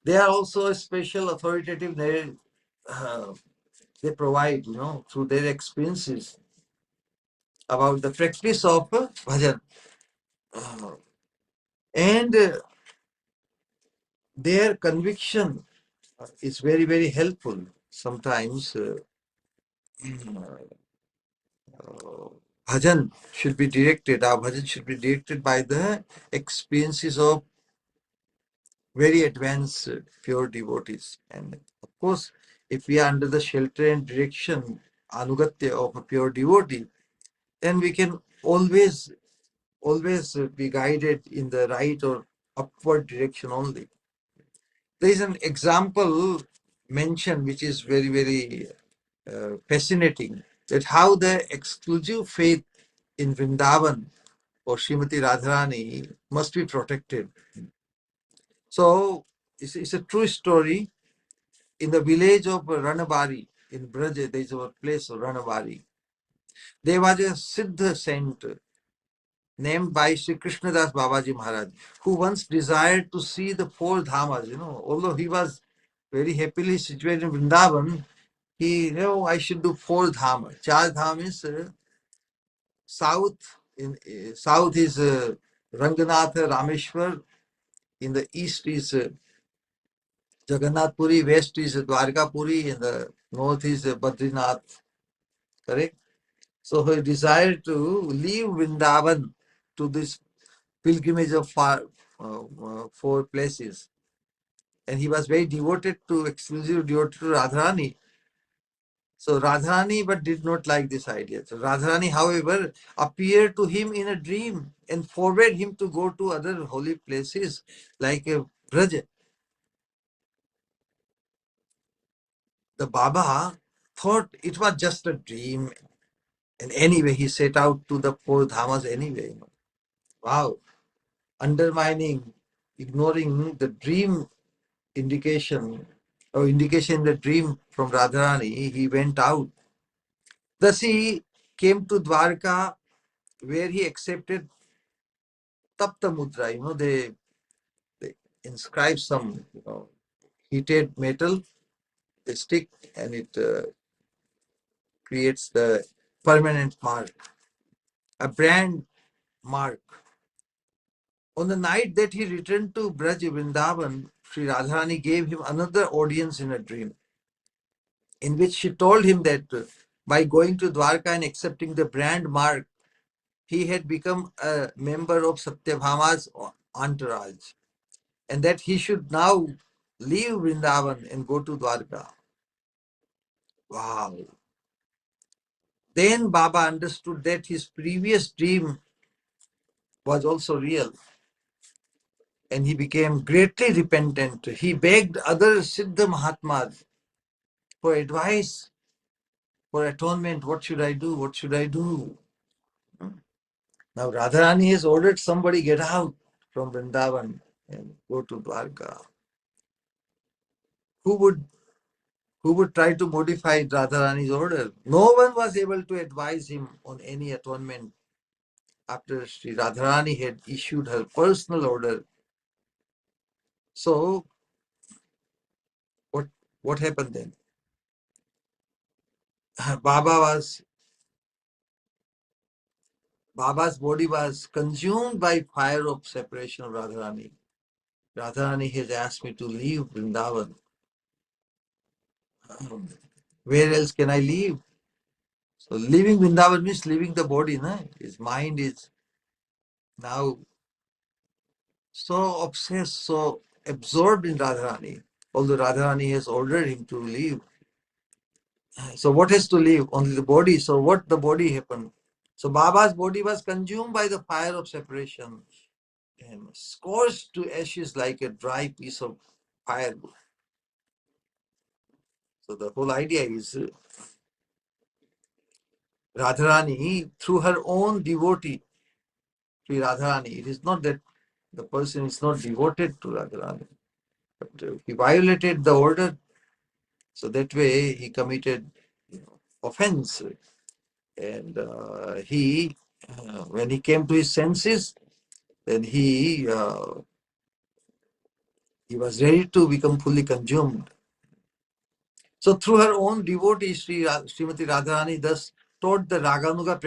They are also a special authoritative they provide, through their experiences about the practice of bhajan. And their conviction is very, very helpful. Sometimes bhajan should be directed, our bhajan should be directed by the experiences of very advanced pure devotees. And of course, if we are under the shelter and direction, anugatya of a pure devotee, then we can always be guided in the right or upward direction only. There is an example mentioned which is very, very fascinating, that how the exclusive faith in Vrindavan or Srimati Radharani must be protected. So it's a true story. In the village of Ranabari in Braj, there is a place of Ranabari. There was a Siddha saint named by Sri Krishnadas Babaji Maharaj, who once desired to see the four dhamas. Although he was very happily situated in Vrindavan, I should do four dhamas. Char dham is south. In south is Ranganath Rameshwar. In the east is Jagannath Puri. West is Dwarka Puri. In the north is Badrinath. Correct. So he desired to leave Vrindavan to this pilgrimage of four places. And he was very devoted to, exclusive devoted to Radharani. So Radharani but did not like this idea. So Radharani, however, appeared to him in a dream and forbade him to go to other holy places like Braj. The Baba thought it was just a dream. And anyway, he set out to the four dhamas anyway. Wow. Undermining, ignoring the dream indication or indication in the dream from Radharani, he went out. Thus he came to Dwarka, where he accepted Tapta Mudra. They inscribe some heated metal, they stick, and it creates the permanent mark, a brand mark. On the night that he returned to Braj Vrindavan, Sri Radharani gave him another audience in a dream, in which she told him that by going to Dwarka and accepting the brand mark, he had become a member of Satyabhama's entourage, and that he should now leave Vrindavan and go to Dwarka. Wow. Then Baba understood that his previous dream was also real, and he became greatly repentant. He begged other Siddha Mahatmas for advice, for atonement. What should I do? What should I do? Now Radharani has ordered somebody get out from Vrindavan and go to Dwarka. Who would try to modify Radharani's order? No one was able to advise him on any atonement after Sri Radharani had issued her personal order. So what happened then? Baba's body was consumed by fire of separation of Radharani. Radharani has asked me to leave Vrindavan. Where else can I live? So leaving Vrindavan means leaving the body. Na? His mind is now so obsessed, so absorbed in Radharani, although Radharani has ordered him to leave. So what has to leave? Only the body. So what the body happened? So Baba's body was consumed by the fire of separation and scorched to ashes like a dry piece of firewood. So the whole idea is Radharani, through her own devotee, Sri Radharani, it is not that the person is not devoted to Radharani, but he violated the order. So that way he committed offense. And when he came to his senses, then he was ready to become fully consumed. So through her own devotee, Srimati Radharani thus taught the Raganuga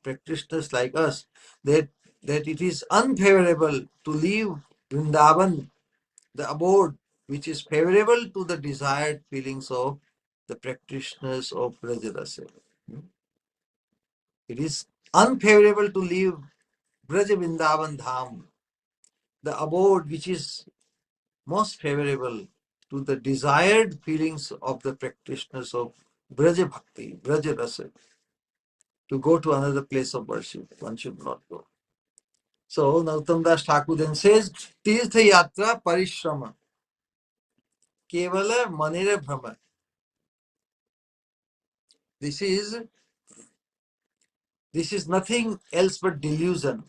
practitioners like us that it is unfavorable to leave Vrindavan, the abode which is favorable to the desired feelings of the practitioners of Brajarasa. It is unfavorable to leave Braj Vrindavan Dham, the abode which is most favorable to the desired feelings of the practitioners of Braja Bhakti, Braja Rasa, to go to another place of worship. One should not go. So Narottam Das Thakur then says, Tirtha Yatra Parishrama, Kevala Manira Brahma. This is nothing else but delusion.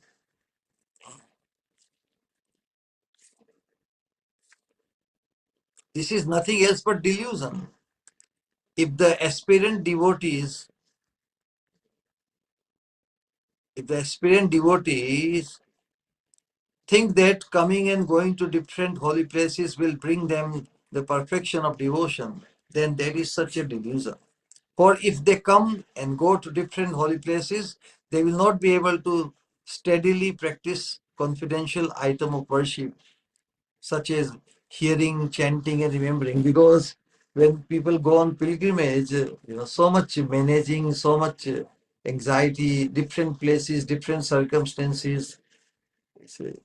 This is nothing else but delusion. If the aspirant devotees think that coming and going to different holy places will bring them the perfection of devotion, then that is such a delusion. For if they come and go to different holy places, they will not be able to steadily practice confidential item of worship, such as hearing, chanting, and remembering. Because when people go on pilgrimage, so much managing, so much anxiety, different places, different circumstances,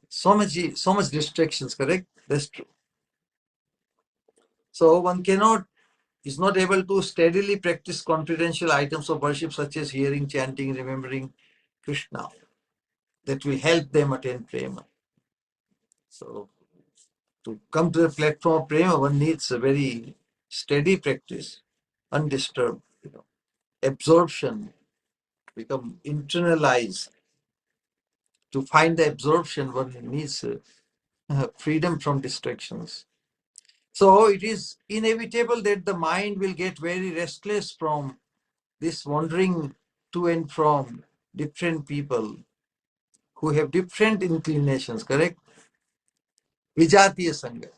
so much distractions, correct? That's true. So one is not able to steadily practice confidential items of worship such as hearing, chanting, remembering Krishna, that will help them attain prema. So to come to the platform of prema, one needs a very steady practice, undisturbed, absorption, become internalized. To find the absorption, one needs freedom from distractions. So it is inevitable that the mind will get very restless from this wandering to and from different people who have different inclinations, correct? Vijatiya Sangha.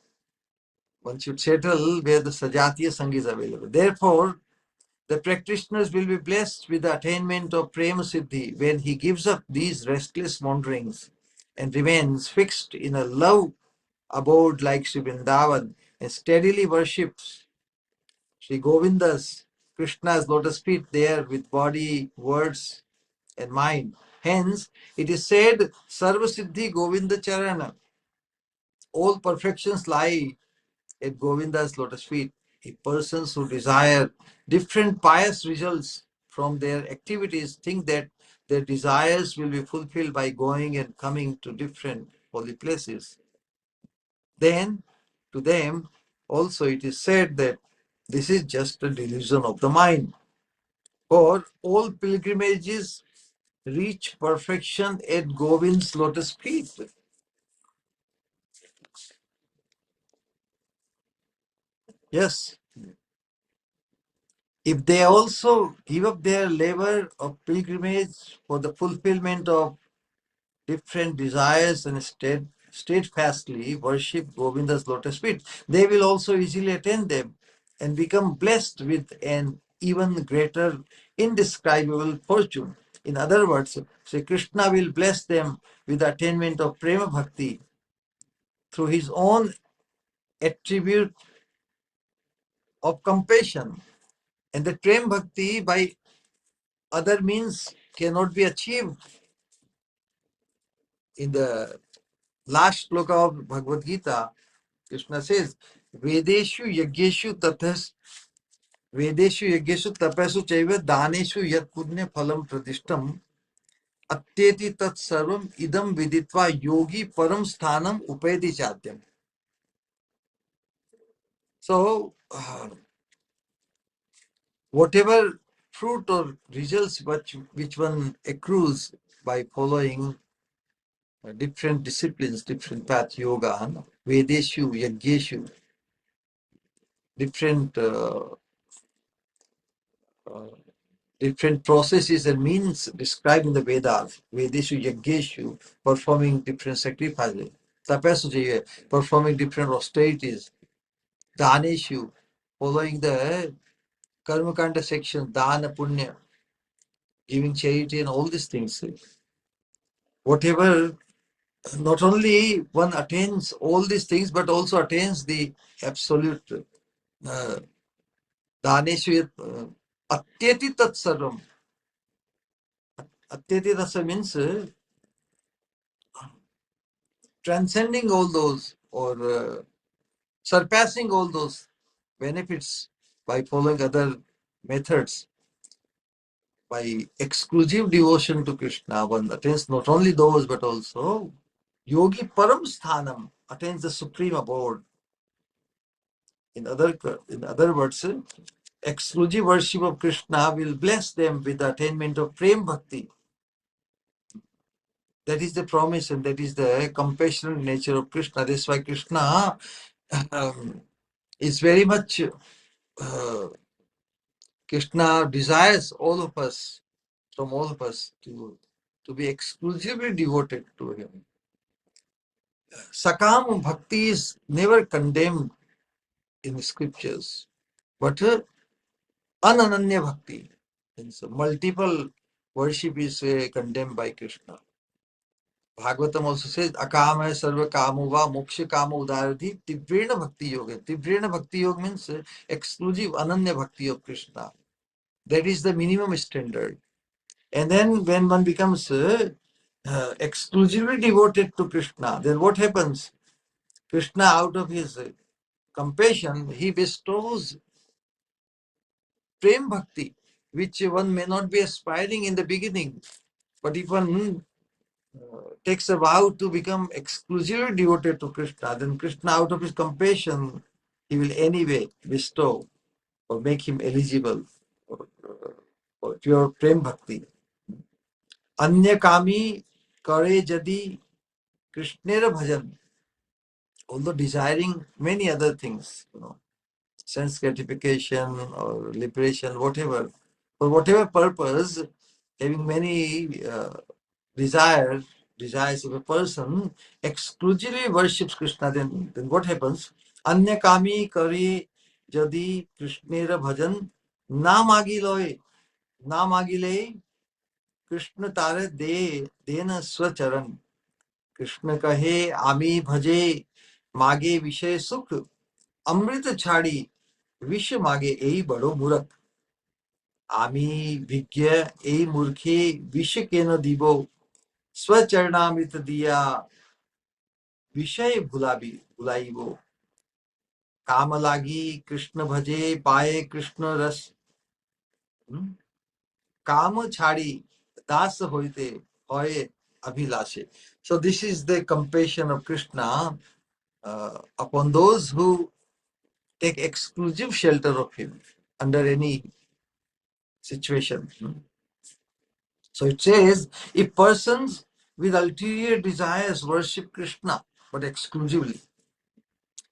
One should settle where the Sajatiya Sangha is available. Therefore, the practitioners will be blessed with the attainment of Prema Siddhi when he gives up these restless wanderings and remains fixed in a love abode like Sri Vrindavan and steadily worships Sri Govinda's, Krishna's lotus feet there with body, words, and mind. Hence, it is said, Sarva Siddhi Govinda Charana. All perfections lie at Govinda's lotus feet. If persons who desire different pious results from their activities think that their desires will be fulfilled by going and coming to different holy places, then to them also it is said that this is just a delusion of the mind. For all pilgrimages reach perfection at Govind's lotus feet. Yes, if they also give up their labor of pilgrimage for the fulfillment of different desires and steadfastly worship Govinda's lotus feet, they will also easily attain them and become blessed with an even greater indescribable fortune. In other words, Sri Krishna will bless them with the attainment of Prema Bhakti through his own attribute of compassion. And the Prem Bhakti by other means cannot be achieved. In the last sloka of Bhagavad Gita, Krishna says, Vedeshu Yagyeshu Tathas Vedeshu Yagyeshu Tapasu Chaiva Daneshu Yat Punya Phalam Pradishtam Atyeti Tat Sarvam Idam Viditva Yogi Param Sthanam Upeti Chatyam. So, whatever fruit or results which one accrues by following different disciplines, different path, yoga, Vedeshu, Yagyeshu, different different processes and means described in the Vedas. Vedeshu, Yagyeshu, performing different sacrifices. Tapasya, performing different austerities. Daneshu, following the Karmakanda section, Dana, Punya, giving charity and all these things. Whatever, not only one attains all these things, but also attains the absolute Daneshu, Atyeti Tat Sarvam. Atyeti Tat Sarvam means transcending all those or surpassing all those benefits by following other methods. By exclusive devotion to Krishna, one attains not only those but also Yogi Param Sthanam, attains the supreme abode. In other words, exclusive worship of Krishna will bless them with the attainment of Prem Bhakti. That is the promise and that is the compassionate nature of Krishna. That's why Krishna is very much, Krishna desires all of us, from all of us, to be exclusively devoted to him. Sakam Bhakti is never condemned in the scriptures, but Anananya Bhakti, so multiple worship is condemned by Krishna. Bhagavatam also says, Akama sarva kamuva moksha kama udaradhi tivrena bhakti yoga. Tivrena bhakti yoga means exclusive Ananya Bhakti of Krishna. That is the minimum standard. And then when one becomes exclusively devoted to Krishna, then what happens? Krishna, out of his compassion, he bestows Prem Bhakti, which one may not be aspiring in the beginning. But if one takes a vow to become exclusively devoted to Krishna, then Krishna, out of his compassion, he will anyway bestow or make him eligible for pure Prem Bhakti. Anya Kami Kare Jadi Krishnera Bhajan, although desiring many other things, sense gratification or liberation, whatever, for whatever purpose, having many desires of a person exclusively worships Krishna, then what happens? Anya Kami Kare Jadi Krishnera Bhajan Na Magile Krishna Tare Dena Swacharan. Krishna कहे आमी भजे मागे विषय सुख अमृत छाड़ी विष मागे यही बड़ो मूर्ख आमी विज्ञ এই मूर्खे विष के न দিব स्वचरणामृत दिया विषय भुलाइब काम लागी कृष्ण भजे पाए कृष्ण रस काम छाड़ी दास होइते होए अभिलाषे. So this is the compassion of Krishna upon those who take exclusive shelter of him under any situation. So it says, if persons with ulterior desires worship Krishna, but exclusively,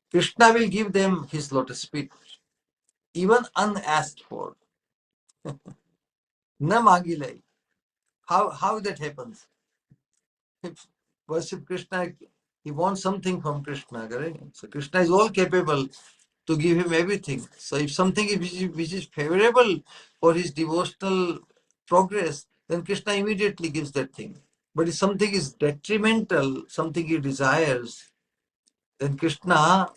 Krishna will give them his lotus feet, even unasked for. Na magilai. How that happens? If worship Krishna, he wants something from Krishna, correct? So Krishna is all capable to give him everything. So if something which is favorable for his devotional progress, then Krishna immediately gives that thing. But if something is detrimental, something he desires, then Krishna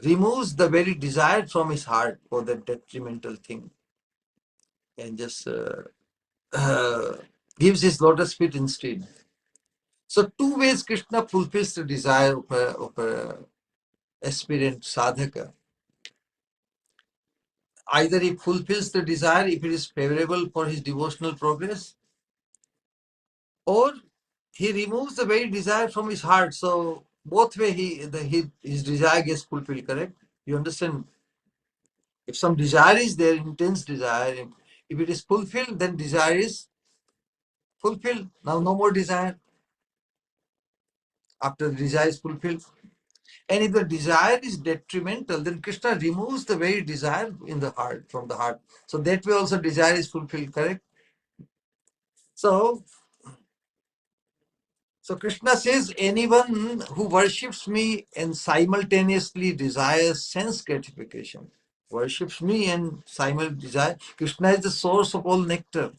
removes the very desire from his heart for that detrimental thing, and just uh, gives his lotus feet instead. So two ways Krishna fulfills the desire of a aspirant sadhaka. Either he fulfills the desire if it is favorable for his devotional progress, or he removes the very desire from his heart. So both way his desire gets fulfilled, correct? You understand? If some desire is there, intense desire, if it is fulfilled, then desire is fulfilled. Now no more desire after the desire is fulfilled. And if the desire is detrimental, then Krishna removes the very desire in the heart, from the heart. So that way also desire is fulfilled, correct? So Krishna says, anyone who worships me and simultaneously desires sense gratification, worships me and simultaneously desire. Krishna is the source of all nectar.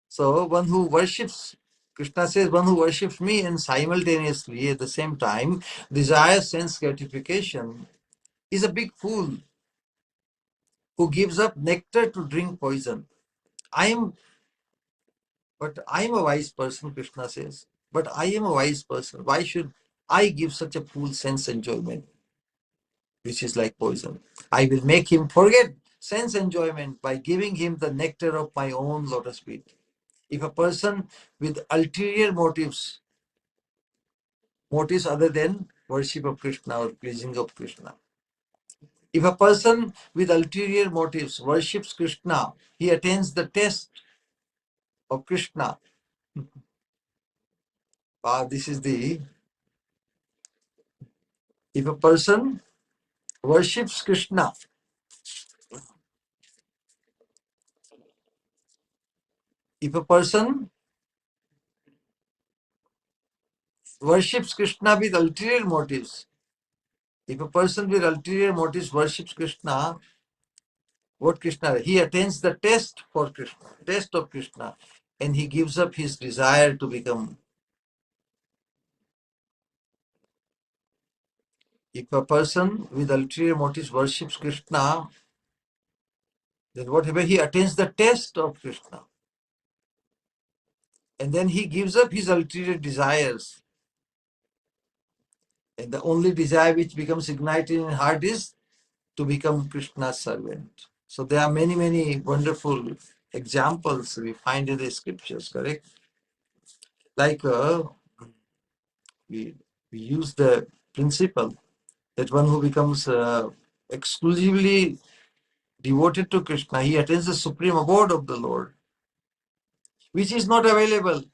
So one who worships, Krishna says, one who worships me and simultaneously at the same time desires sense gratification is a big fool who gives up nectar to drink poison. I am a wise person, Krishna says. But I am a wise person. Why should I give such a fool sense enjoyment, which is like poison? I will make him forget sense enjoyment by giving him the nectar of my own lotus feet. If a person with ulterior motives other than worship of Krishna or pleasing of Krishna, if a person with ulterior motives worships Krishna, he attains the test of Krishna. This is the, if a person worships Krishna, if a person worships Krishna with ulterior motives, if a person with ulterior motives worships Krishna, what Krishna? He attains the test for Krishna, test of Krishna, and he gives up his desire to become. If a person with ulterior motives worships Krishna, then whatever he attains the test of Krishna, and then he gives up his ulterior desires, and the only desire which becomes ignited in heart is to become Krishna's servant. So there are many, many wonderful examples we find in the scriptures, correct? Like we use the principle that one who becomes exclusively devoted to Krishna, he attains the supreme abode of the Lord, which is not available.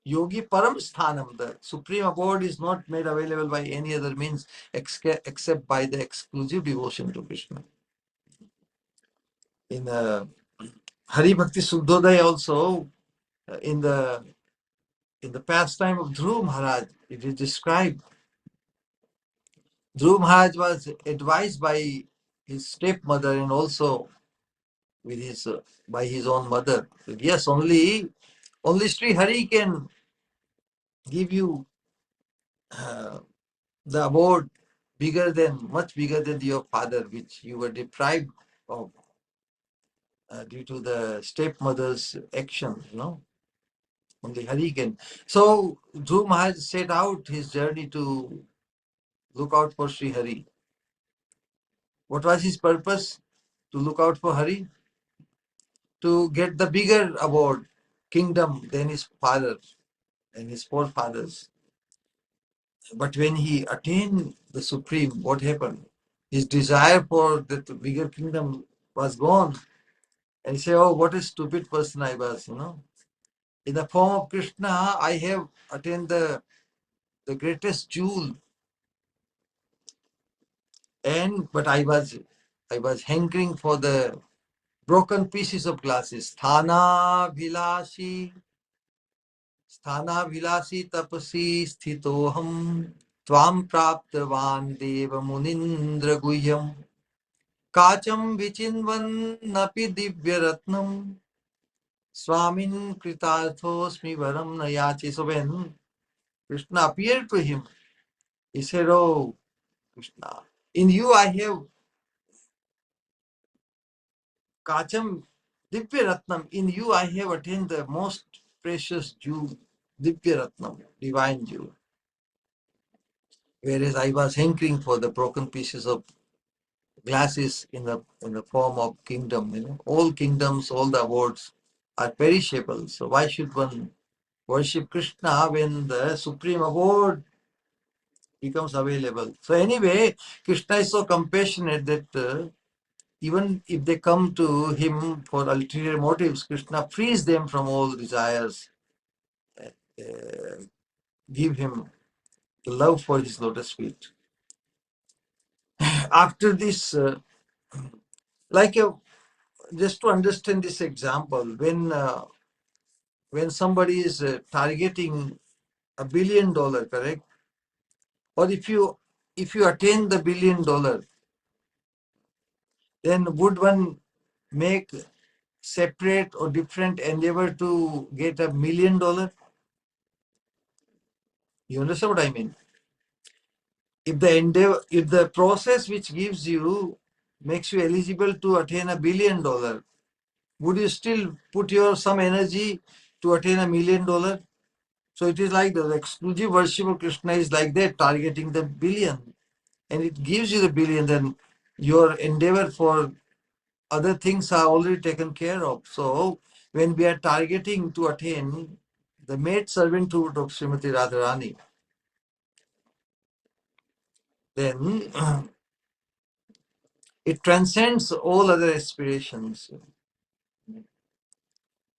Yogi Param Sthanam, the supreme abode is not made available by any other means except by the exclusive devotion to Krishna. In Hari Bhakti Suddhodaya also, in the pastime of Dhruv Maharaj, it is described. Dhruv Maharaj was advised by his stepmother and also with his by his own mother that yes, only Sri Hari can give you uh, the abode much bigger than your father, which you were deprived of due to the stepmother's action. Only Hari can. So Dhruv Maharaj set out his journey to look out for Sri Hari. What was his purpose to look out for Hari? To get the bigger abode, kingdom than his father and his forefathers. But when he attained the supreme, what happened? His desire for that bigger kingdom was gone. And he said, oh, what a stupid person I was. In the form of Krishna, I have attained the greatest jewel. But I was hankering for the broken pieces of glasses. Sthana vilasi tapasi sthitoham tvam praptavan deva munindra guhyam kacham vichinvan napi divya ratnam swamin kritarthosmi varam nayachi. So when Krishna appeared to him He said, "Oh, Krishna, in you I have Kacham Divya Ratnam. In you I have attained the most precious jewel, Divya Ratnam, divine jewel. Whereas I was hankering for the broken pieces of glasses in the form of kingdom. All kingdoms, all the awards are perishable. So why should one worship Krishna when the supreme award becomes available?" So anyway, Krishna is so compassionate that even if they come to him for ulterior motives, Krishna frees them from all desires, uh, give him the love for his lotus feet. After this, like just to understand this example, when somebody is targeting $1 billion, correct? Or if you attain the $1 billion, then would one make separate or different endeavor to get $1 million? You understand what I mean? If the process which gives you makes you eligible to attain $1 billion, would you still put your some energy to attain $1 million? So it is like the exclusive worship of Krishna is like that, targeting the billion, and it gives you the billion. Then your endeavor for other things are already taken care of. So when we are targeting to attain the maid servanthood of Srimati Radharani, then it transcends all other aspirations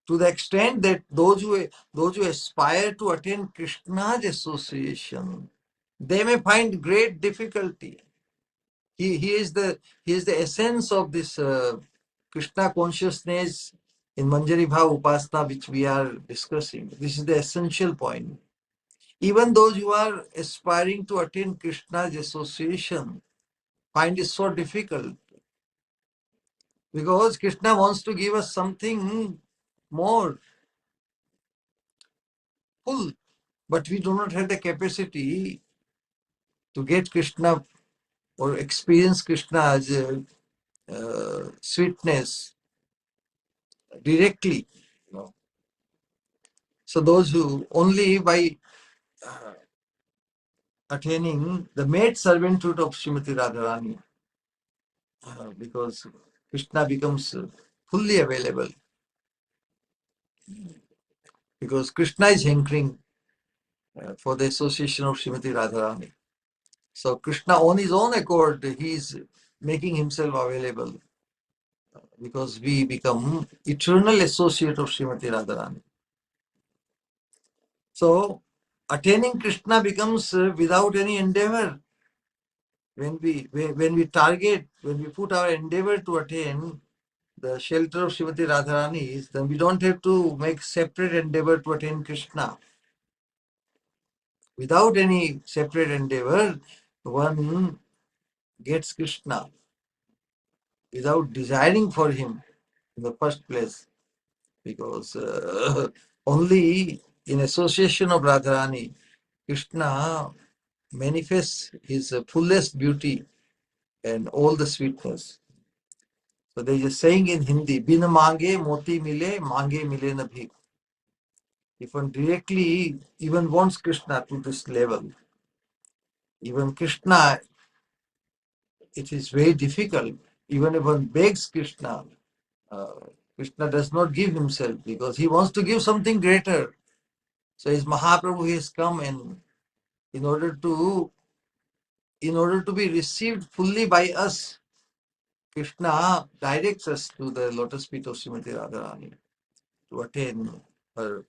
to the extent that those who aspire to attain Krishna's association, they may find great difficulty. He is the essence of this Krishna consciousness in Manjari Bhav Upasana, which we are discussing. This is the essential point. Even those who are aspiring to attain Krishna's association find it so difficult, because Krishna wants to give us something more full, but we do not have the capacity to get Krishna or experience Krishna's sweetness directly. You know. So those who only by attaining the maid servanthood of Srimati Radharani, because Krishna becomes fully available, because Krishna is hankering for the association of Srimati Radharani. So Krishna on his own accord, he is making himself available, because we become eternal associate of Srimati Radharani. So attaining Krishna becomes without any endeavor. When we put our endeavor to attain the shelter of Srimati Radharani, then we don't have to make separate endeavor to attain Krishna. Without any separate endeavor, one gets Krishna without desiring for him in the first place, because only in association of Radharani, Krishna manifests his fullest beauty and all the sweetness. So there is a saying in Hindi, "Bin mange moti mile, mange mile na bhik." If one directly even wants Krishna to this level, even Krishna, it is very difficult. Even if one begs Krishna, uh, Krishna does not give himself, because he wants to give something greater. So his Mahaprabhu has come, and in order to be received fully by us, Krishna directs us to the lotus feet of Srimati Radharani to attain her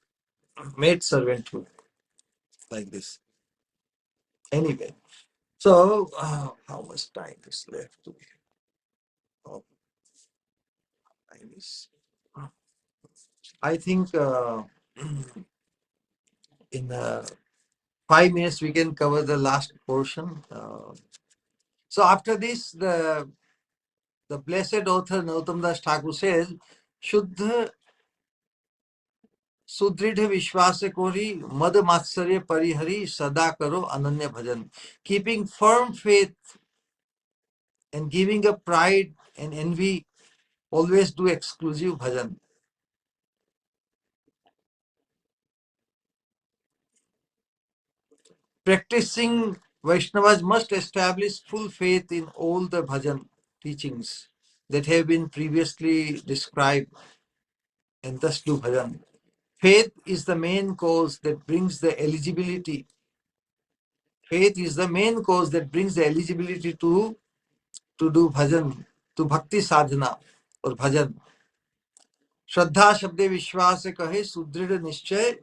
maid servanthood, like this. Anyway, so how much time is left? Oh, time is, I think in 5 minutes we can cover the last portion. So after this, the blessed author Nautam Das Thakur says, Shuddha सुदृढ़ विश्वास कोरी मद मात्सर्य परिहरी सदा करो अनन्य भजन. Keeping firm faith and giving up pride and envy, always do exclusive bhajan. Practicing Vaishnavas must establish full faith in all the bhajan teachings that have been previously described and thus do bhajan. Faith is the main cause that brings the eligibility. Faith is the main cause that brings the eligibility to do bhajan, to bhakti sadhana or bhajan. Shraddha Shabde Vishwas kahe Sudrida Nishchay.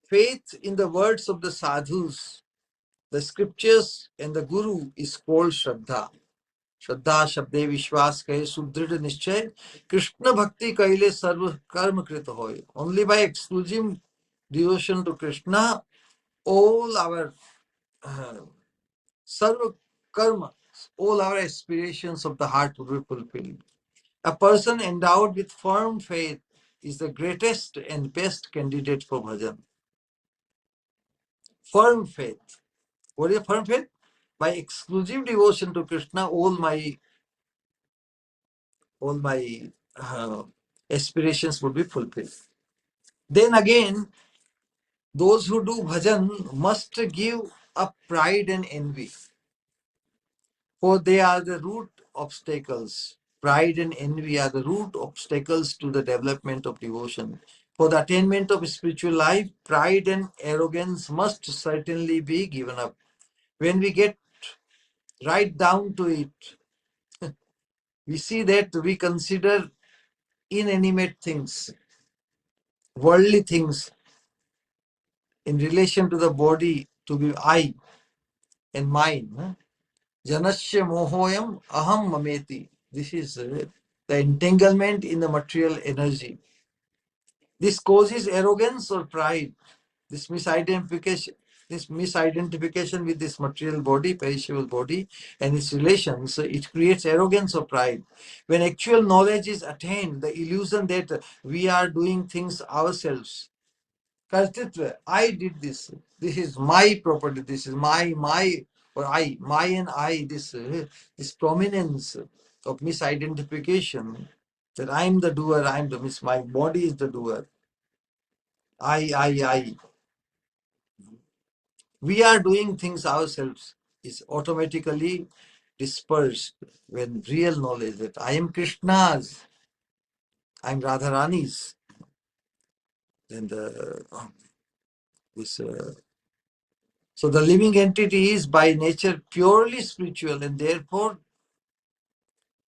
Faith in the words of the sadhus, the scriptures and the guru is called Shraddha. Shraddha Shabde Vishwas kahe Sudrida Nishchay. Krishna Bhakti kaile sarva karma krita hoy. Only by exclusive devotion to Krishna, all our sarva karma, all our aspirations of the heart will be fulfilled. A person endowed with firm faith is the greatest and best candidate for bhajan. Firm faith. What is firm faith? By exclusive devotion to Krishna, all my aspirations would be fulfilled. Then again, those who do bhajan must give up pride and envy, for they are the root obstacles. Pride and envy are the root obstacles to the development of devotion. For the attainment of spiritual life, pride and arrogance must certainly be given up. When we get right down to it, we see that we consider inanimate things, worldly things in relation to the body to be I and mine. Janasya mohoyam aham mameti. This is the entanglement in the material energy. This causes arrogance or pride. This misidentification, with this material body, perishable body, and its relations, it creates arrogance or pride. When actual knowledge is attained, the illusion that we are doing things ourselves. Kartitva, I did this. This is my property. This is my, or I, my and I. This prominence of misidentification that I am the doer. I am the my body is the doer. I. We are doing things ourselves is automatically dispersed when real knowledge that I am Krishna's, I am Radharani's. Then so the living entity is by nature purely spiritual and therefore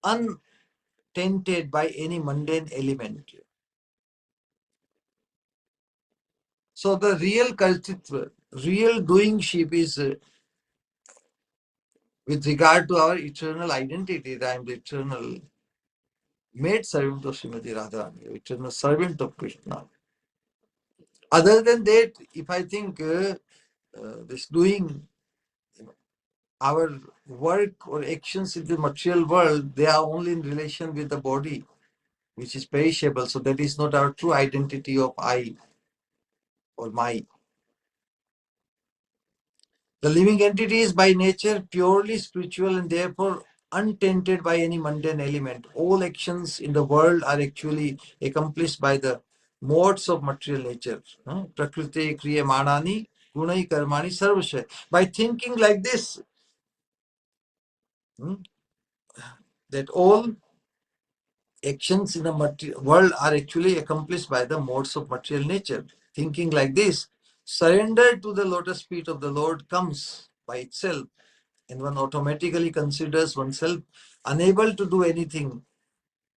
untainted by any mundane element. So the real kartritva, real doingship is with regard to our eternal identity, that I am the eternal maid servant of Srimati Radharani, eternal servant of Krishna. Other than that, if I think this doing our work or actions in the material world, they are only in relation with the body, which is perishable. So that is not our true identity of I or my. The living entity is by nature purely spiritual and therefore untainted by any mundane element. All actions in the world are actually accomplished by the modes of material nature. Prakriti kriya manani gunai karmani sarvasya. By thinking like this, that all actions in the material world are actually accomplished by the modes of material nature. Thinking like this, surrender to the lotus feet of the Lord comes by itself, and one automatically considers oneself unable to do anything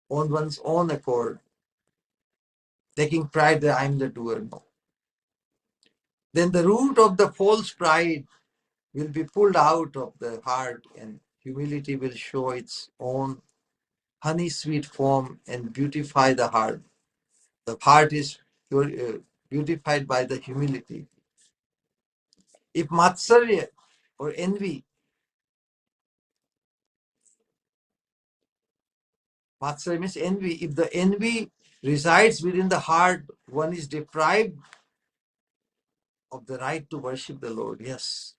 on one's own accord, taking pride that I am the doer. No. Then the root of the false pride will be pulled out of the heart, and humility will show its own honey sweet form and beautify the heart. The heart is beautified by the humility. If matsarya or envy Matsarya means envy. If the envy resides within the heart, one is deprived of the right to worship the Lord. Yes.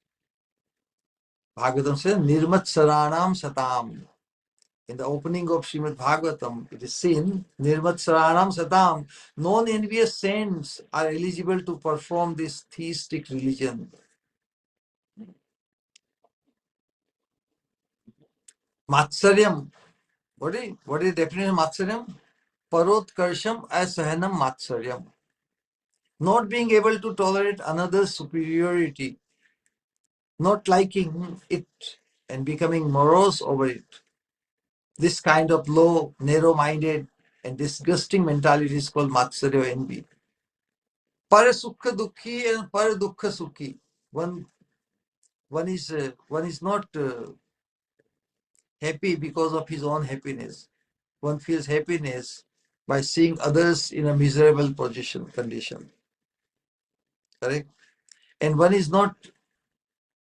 Bhagavatam says, Nirmatsaranam Satam. In the opening of Srimad Bhagavatam, it is seen, Nirmatsaranam Satam. Non-envious saints are eligible to perform this theistic religion. Matsaryam. What is the definition of Matsaryam? Parotkarsham asahanam Matsaryam. Not being able to tolerate another's superiority, not liking it and becoming morose over it. This kind of low, narrow-minded and disgusting mentality is called Matsarya or envy. Para sukha dukhi and para dukha sukhi. One is not happy because of his own happiness. One feels happiness by seeing others in a miserable condition. Correct? And one is not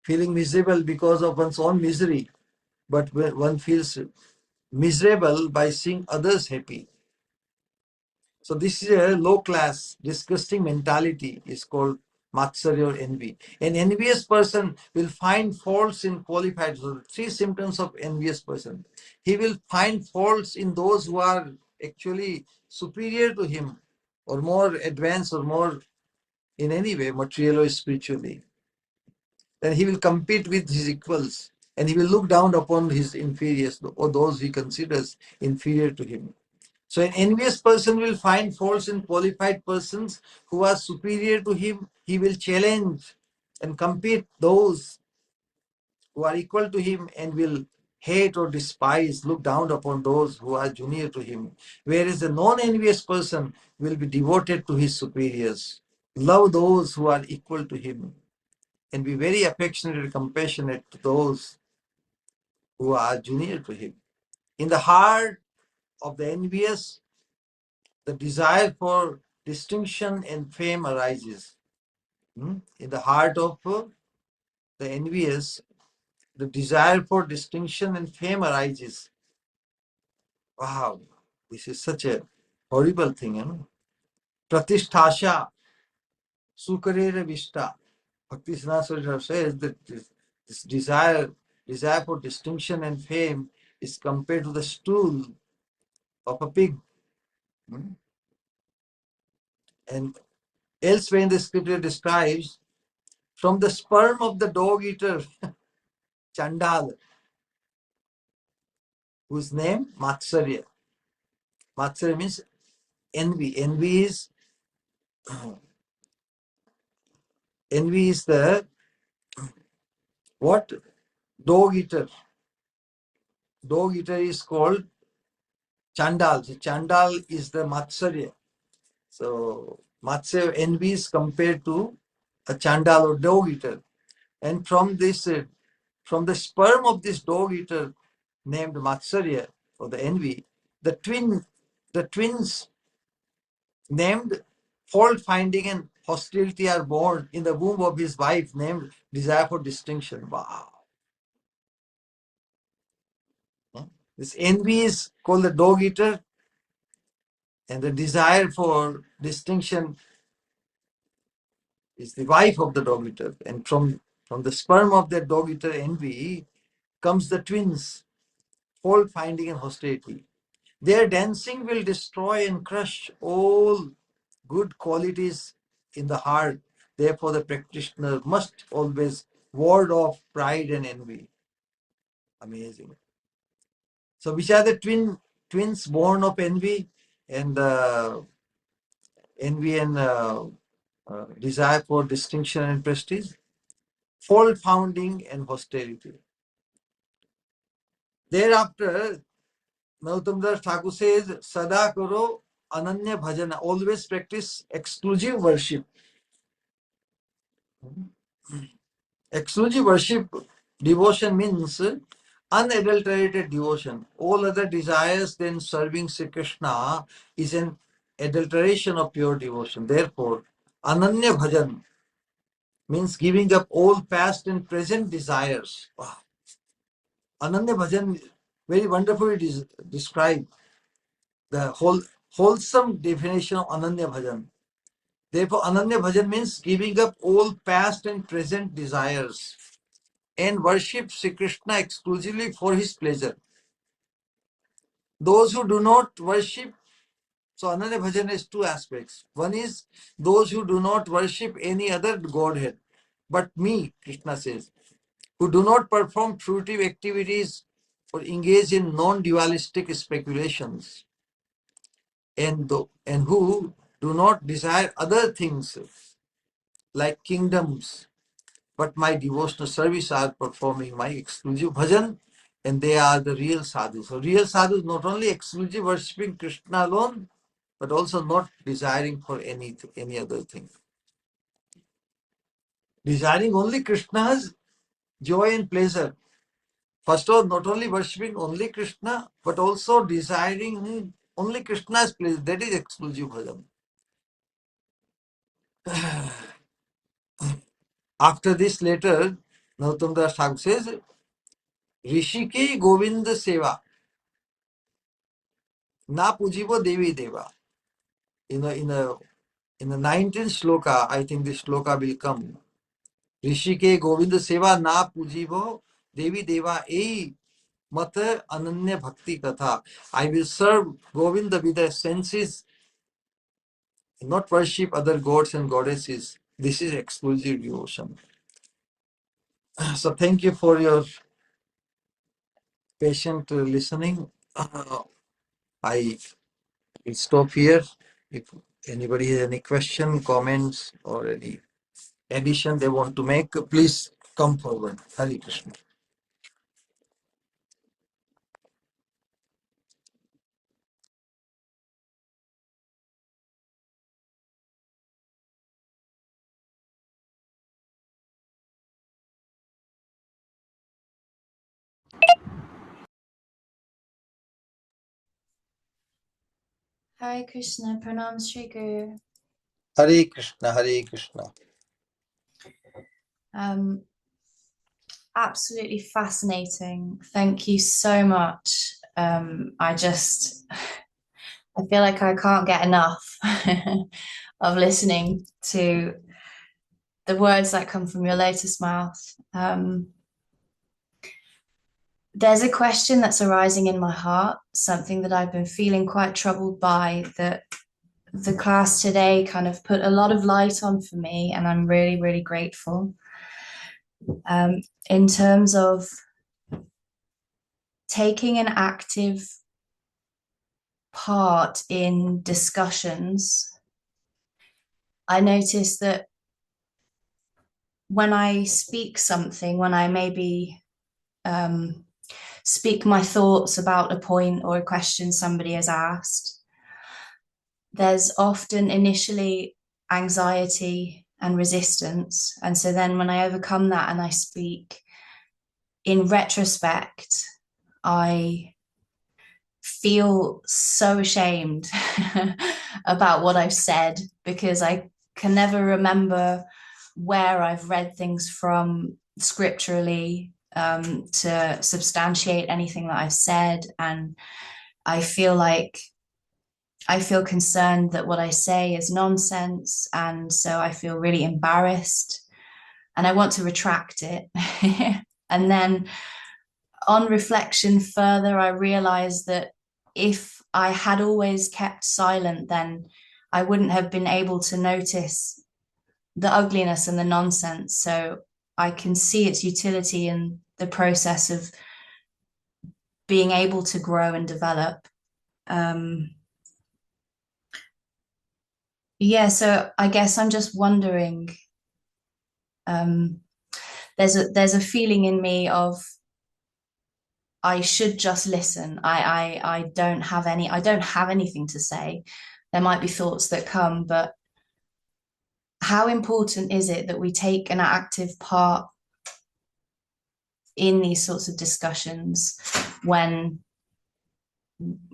feeling miserable because of one's own misery, but one feels miserable by seeing others happy. So this is a low class, disgusting mentality is called Matsarya or envy. An envious person will find faults in qualified. So three symptoms of envious person. He will find faults in those who are actually superior to him or more advanced or more in any way, material or spiritually. Then he will compete with his equals and he will look down upon his inferiors or those he considers inferior to him. So an envious person will find faults in qualified persons who are superior to him. He will challenge and compete those who are equal to him and will hate or despise, look down upon those who are junior to him. Whereas a non-envious person will be devoted to his superiors, love those who are equal to him, and be very affectionate and compassionate to those who are junior to him. In the heart of the envious, the desire for distinction and fame arises. In the heart of the envious, the desire for distinction and fame arises. Wow, this is such a horrible thing, you know. Pratisthasha, sukarera vishta. Bhakti Siddhanta says that this desire for distinction and fame is compared to the stool of a pig. And elsewhere in the scripture describes from the sperm of the dog eater Chandal, whose name Matsarya. Matsarya means envy. Envy is the what? Dog eater. Dog eater is called Chandal. So Chandal is the Matsarya. So Matsarya envy is compared to a Chandal or dog eater. And from the sperm of this dog eater named Matsarya or the envy, the twins named fault finding and hostility are born in the womb of his wife named desire for distinction. Wow. This envy is called the dog eater, and the desire for distinction is the wife of the dog eater. And from the sperm of that dog eater envy comes the twins, fault finding and hostility. Their dancing will destroy and crush all good qualities in the heart. Therefore, the practitioner must always ward off pride and envy. Amazing. So, which are the twins born of envy and desire for distinction and prestige? Fault finding and hostility. Thereafter, Nautamdas Thakur says, Sada karo ananya bhajana. Always practice exclusive worship. Exclusive worship, devotion means unadulterated devotion. All other desires than serving Sri Krishna is an adulteration of pure devotion. Therefore, Ananya Bhajan means giving up all past and present desires. Wow. Ananya Bhajan, very wonderfully described. the wholesome definition of Ananya Bhajan. Therefore, Ananya Bhajan means giving up all past and present desires and worship Sri Krishna exclusively for his pleasure. Those who do not worship, so Ananya Bhajan has two aspects. One is those who do not worship any other Godhead, but me, Krishna says, who do not perform fruitive activities or engage in non-dualistic speculations, and who do not desire other things like kingdoms, but my devotional service are performing my exclusive bhajan, and they are the real sadhus. So real sadhus not only exclusive worshipping Krishna alone, but also not desiring for any other thing. Desiring only Krishna's joy and pleasure. First of all, not only worshipping only Krishna, but also desiring only Krishna's pleasure. That is exclusive bhajan. After this later, Narottam Das Thakur says, Rishike Govinda Seva, Na Pujivo Devi Deva. In the 19th sloka, I think this sloka will come. Rishike Govinda Seva Na Pujivo Devi Deva Ei Mata Ananya Bhakti Katha. I will serve Govinda with the senses, not worship other gods and goddesses. This is exclusive devotion. So thank you for your patient listening. I will stop here. If anybody has any question, comments, or any addition they want to make, please come forward. Hare Krishna. Hare Krishna, Pranam Shri Guru. Hare Krishna, Hare Krishna. Absolutely fascinating. Thank you so much. I feel like I can't get enough of listening to the words that come from your lotus mouth. There's a question that's arising in my heart, something that I've been feeling quite troubled by, that the class today kind of put a lot of light on for me, and I'm really, really grateful. In terms of taking an active part in discussions, I notice that when I speak something, when I maybe speak my thoughts about a point or a question somebody has asked, there's often initially anxiety and resistance. And so then when I overcome that and I speak, in retrospect, I feel so ashamed about what I've said, because I can never remember where I've read things from scripturally to substantiate anything that I've said. And I feel concerned that what I say is nonsense. And so I feel really embarrassed and I want to retract it. And then on reflection further, I realized that if I had always kept silent, then I wouldn't have been able to notice the ugliness and the nonsense. So I can see its utility in the process of being able to grow and develop. So I guess I'm just wondering, there's a feeling in me of I should just listen. I don't have anything to say. There might be thoughts that come, but how important is it that we take an active part in these sorts of discussions when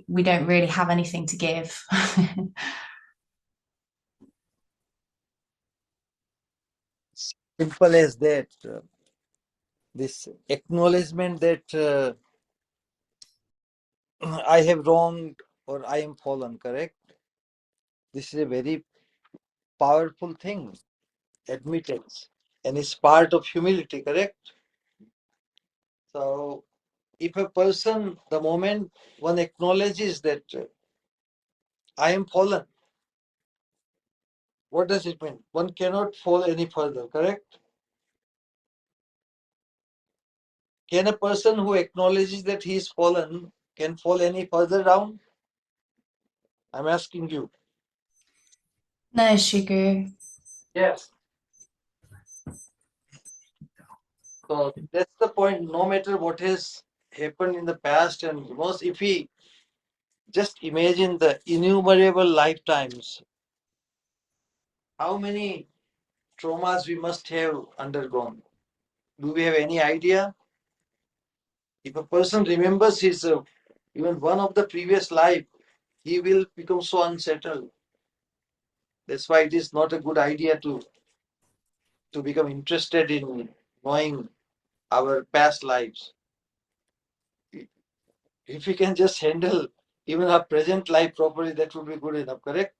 we don't really have anything to give? Simple as that. This acknowledgement that I have wronged or I am fallen, correct? This is a very powerful thing, admittance, and it's part of humility, correct? So, if a person, the moment one acknowledges that I am fallen, what does it mean? One cannot fall any further, correct? Can a person who acknowledges that he is fallen can fall any further down? I'm asking you. No, Sri Guru. Yes. So that's the point. No matter what has happened in the past, and most, if we just imagine the innumerable lifetimes, how many traumas we must have undergone. Do we have any idea? If a person remembers his even one of the previous life, he will become so unsettled. That's why it is not a good idea to become interested in knowing our past lives. If we can just handle even our present life properly, that would be good enough, correct?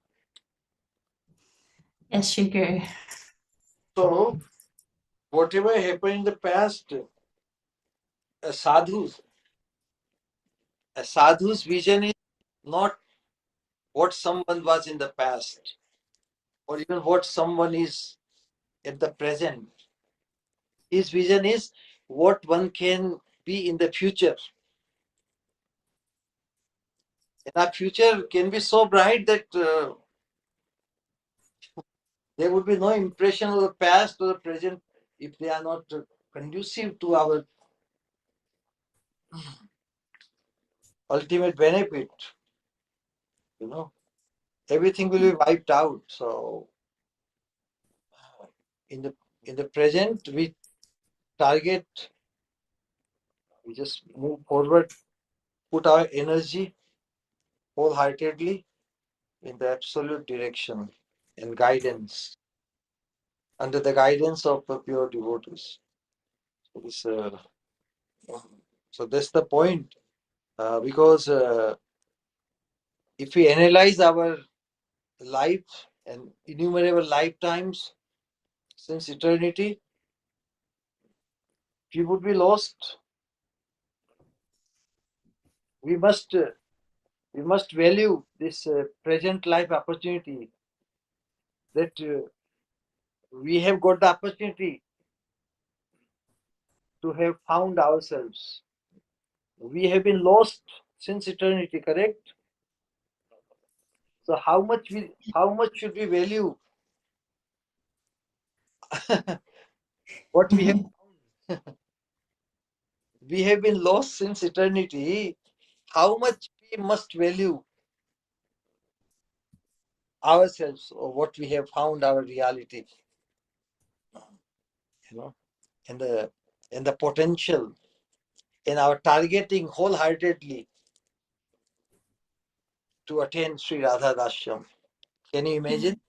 Yes, Sri Guru. So, whatever happened in the past, a sadhu's, a sadhu's vision is not what someone was in the past, or even what someone is at the present. His vision is what one can be in the future. And our future can be so bright that there would be no impression of the past or the present if they are not conducive to our ultimate benefit. You know, everything will be wiped out. So, in the present, we target, we just move forward, put our energy wholeheartedly in the absolute direction and guidance, under the guidance of the pure devotees. So, so that's the point. Because if we analyze our life and innumerable lifetimes since eternity, we would be lost. We must value this present life opportunity, that we have got the opportunity to have found ourselves. We have been lost since eternity, correct? So how much should we value what we have? We have been lost since eternity. How much we must value ourselves, or what we have found our reality, you know, and the potential, and our targeting wholeheartedly to attain Sri Radha Dashyam. Can you imagine?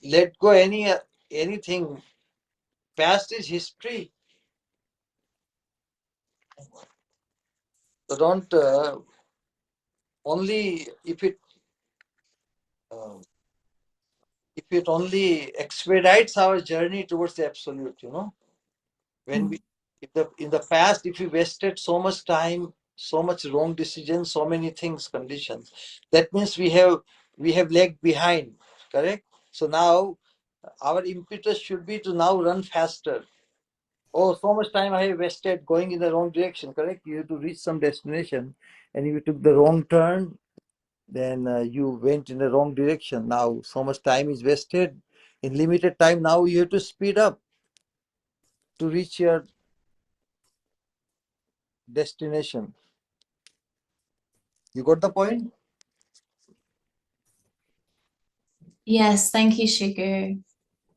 Let go anything. Past is history. So don't only uh, if it only expedites our journey towards the absolute. You know, when we in the past, if we wasted so much time, so much wrong decisions, so many things, conditions, that means we have lagged behind. Correct. So now our impetus should be to now run faster. Oh, so much time I have wasted going in the wrong direction. Correct. You have to reach some destination, and if you took the wrong turn, then you went in the wrong direction. Now so much time is wasted in limited time. Now you have to speed up to reach your destination. You got the point? Yes, thank you, Sri Guru.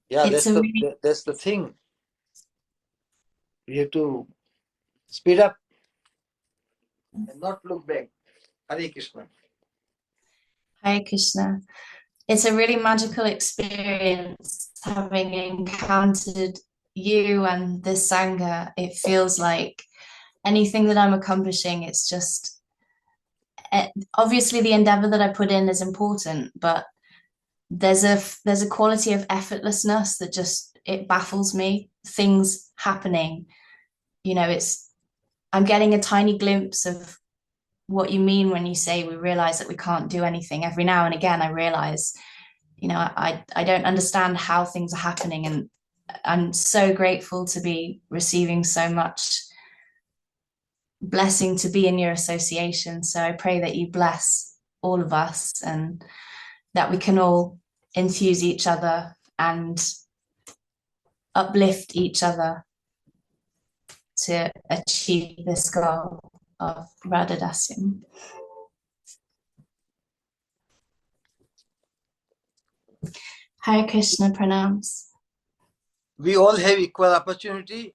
Yeah, It's a really that's the thing. We have to speed up and not look back. Hare Krishna. Hare Krishna. It's a really magical experience having encountered you and the Sangha. It feels like anything that I'm accomplishing, it's just obviously the endeavor that I put in is important, but there's a quality of effortlessness that just it baffles me. Things happening, it's I'm getting a tiny glimpse of what you mean when you say we realize that we can't do anything. Every now and again I realize, I don't understand how things are happening, and I'm so grateful to be receiving so much blessing to be in your association. So I pray that you bless all of us and that we can all enthuse each other and uplift each other to achieve this goal of Radha Dasyam. Hare Krishna, pranams. We all have equal opportunity,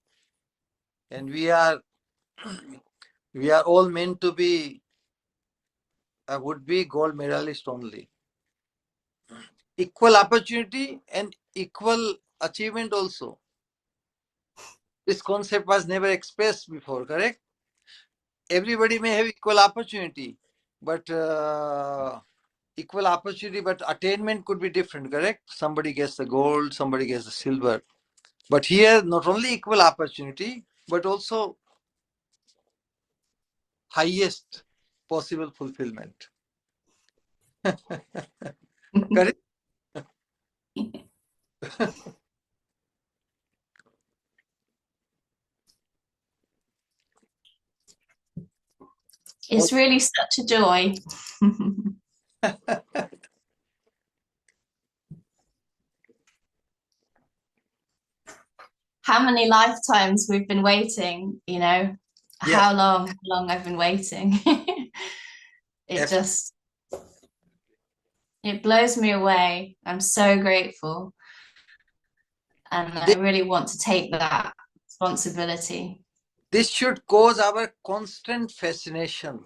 and we are all meant to be would be gold medalist only. Equal opportunity and equal achievement also. This concept was never expressed before, correct? Everybody may have equal opportunity, but attainment could be different, correct? Somebody gets the gold, somebody gets the silver. But here, not only equal opportunity, but also highest possible fulfillment. Correct? It's really such a joy. How many lifetimes we've been waiting, Yeah. how long I've been waiting. It blows me away. I'm so grateful. And I really want to take that responsibility. This should cause our constant fascination.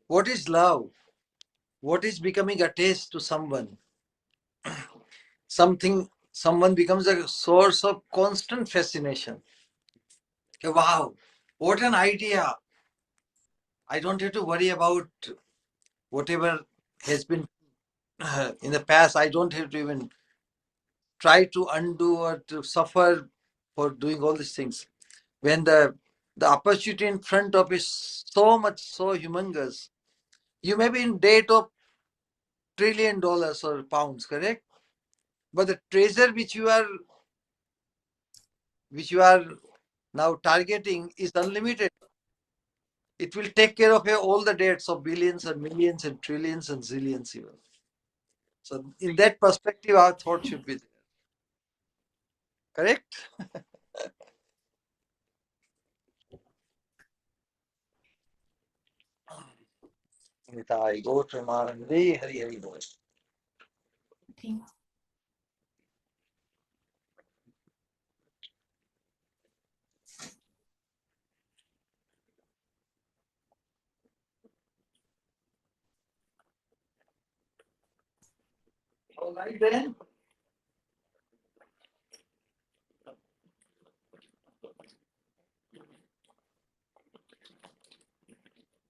What is love? What is becoming attached to someone? Someone becomes a source of constant fascination. Wow, what an idea. I don't have to worry about whatever has been in the past. I don't have to even try to undo or to suffer for doing all these things. When the opportunity in front of is so much, so humongous, you may be in debt of $1 trillion or pounds, correct? But the treasure which you are now targeting is unlimited. It will take care of all the debts of billions and millions and trillions and zillions even. So in that perspective, our thought should be there. Correct? Nitai, go to Maranandi, Hari Hari Bol. All right then.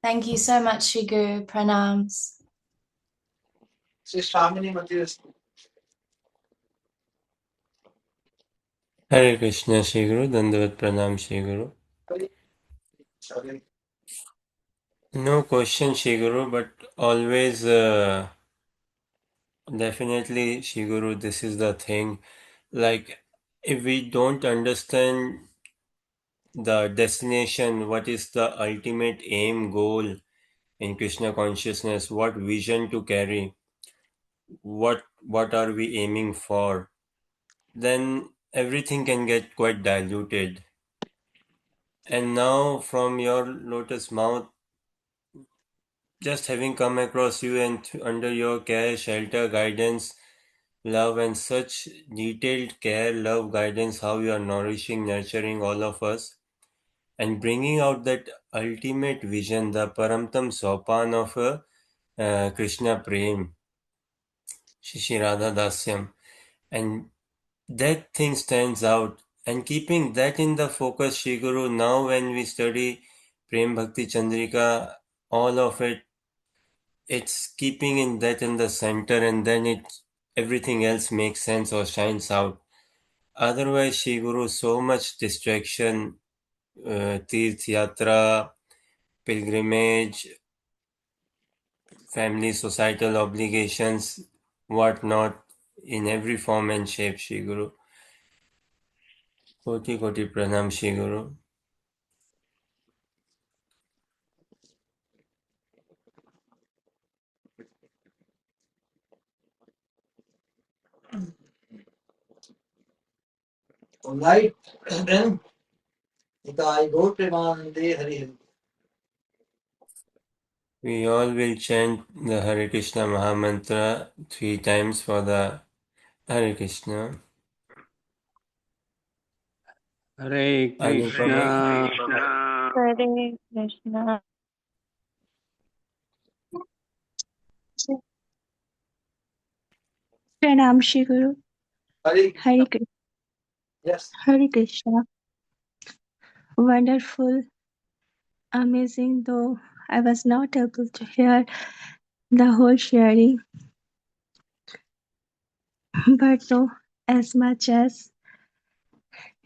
Thank you so much, Shri Guru. Pranams. Sister, how many materials? Hare Krishna, Shri Guru. Dandavat Pranam, Shri Guru. Sorry. No question, Shri Guru, but always definitely, Shri Guru, this is the thing. Like, if we don't understand the destination, what is the ultimate aim, goal in Krishna consciousness, what vision to carry, what are we aiming for, then everything can get quite diluted. And now, from your lotus mouth, just having come across you and under your care, shelter, guidance, love, and such detailed care, love, guidance, how you are nourishing, nurturing all of us, and bringing out that ultimate vision, the Paramtam Sopan of Krishna Prem, Shishi Radha Dasyam. And that thing stands out, And keeping that in the focus, Shri Guru, now when we study Prem Bhakti Chandrika, all of it, it's keeping in that in the center, and then everything else makes sense or shines out. Otherwise, Shri Guru, so much distraction, Tirth Yatra, pilgrimage, family, societal obligations, whatnot, in every form and shape, Shri Guru. Koti Koti Pranam, Shri Guru. All right, then. Nitai Gaur Premanande Hari. We all will chant the Hare Krishna Mahamantra 3 times for the Hare Krishna. Hare Anupama. Krishna. Hare Krishna. Pranam Shri Guru. Hare Hare Krishna. Yes. Hare Krishna. Wonderful, amazing, though I was not able to hear the whole sharing, but though as much as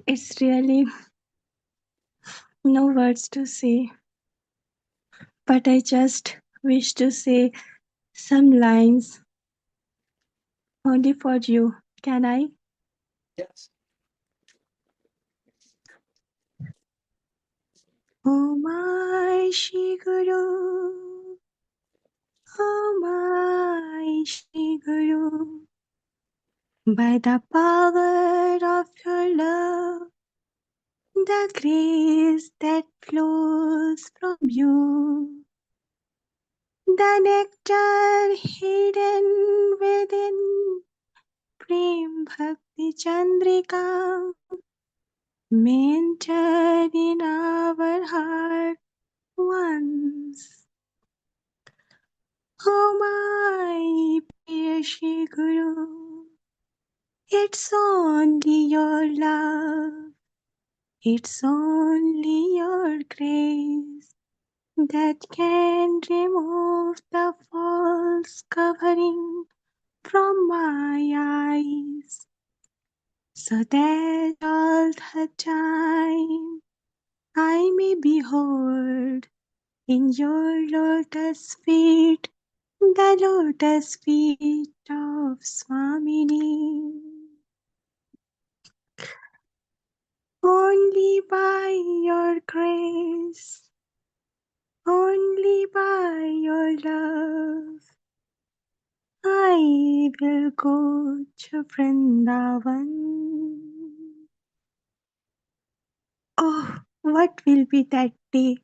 it's really no words to say, but I just wish to say some lines only for you. Can I? Yes. Oh my Shri Guru, oh my Shri Guru, by the power of your love, the grace that flows from you, the nectar hidden within Prem Bhakti Chandrika, may enter in our heart once. Oh my dear Shri Guru, it's only your love, it's only your grace that can remove the false covering from my eyes, so that all the time I may behold in your lotus feet the lotus feet of Swamini. Only by your grace, only by your love, I will go to Vrindavan. Oh, what will be that day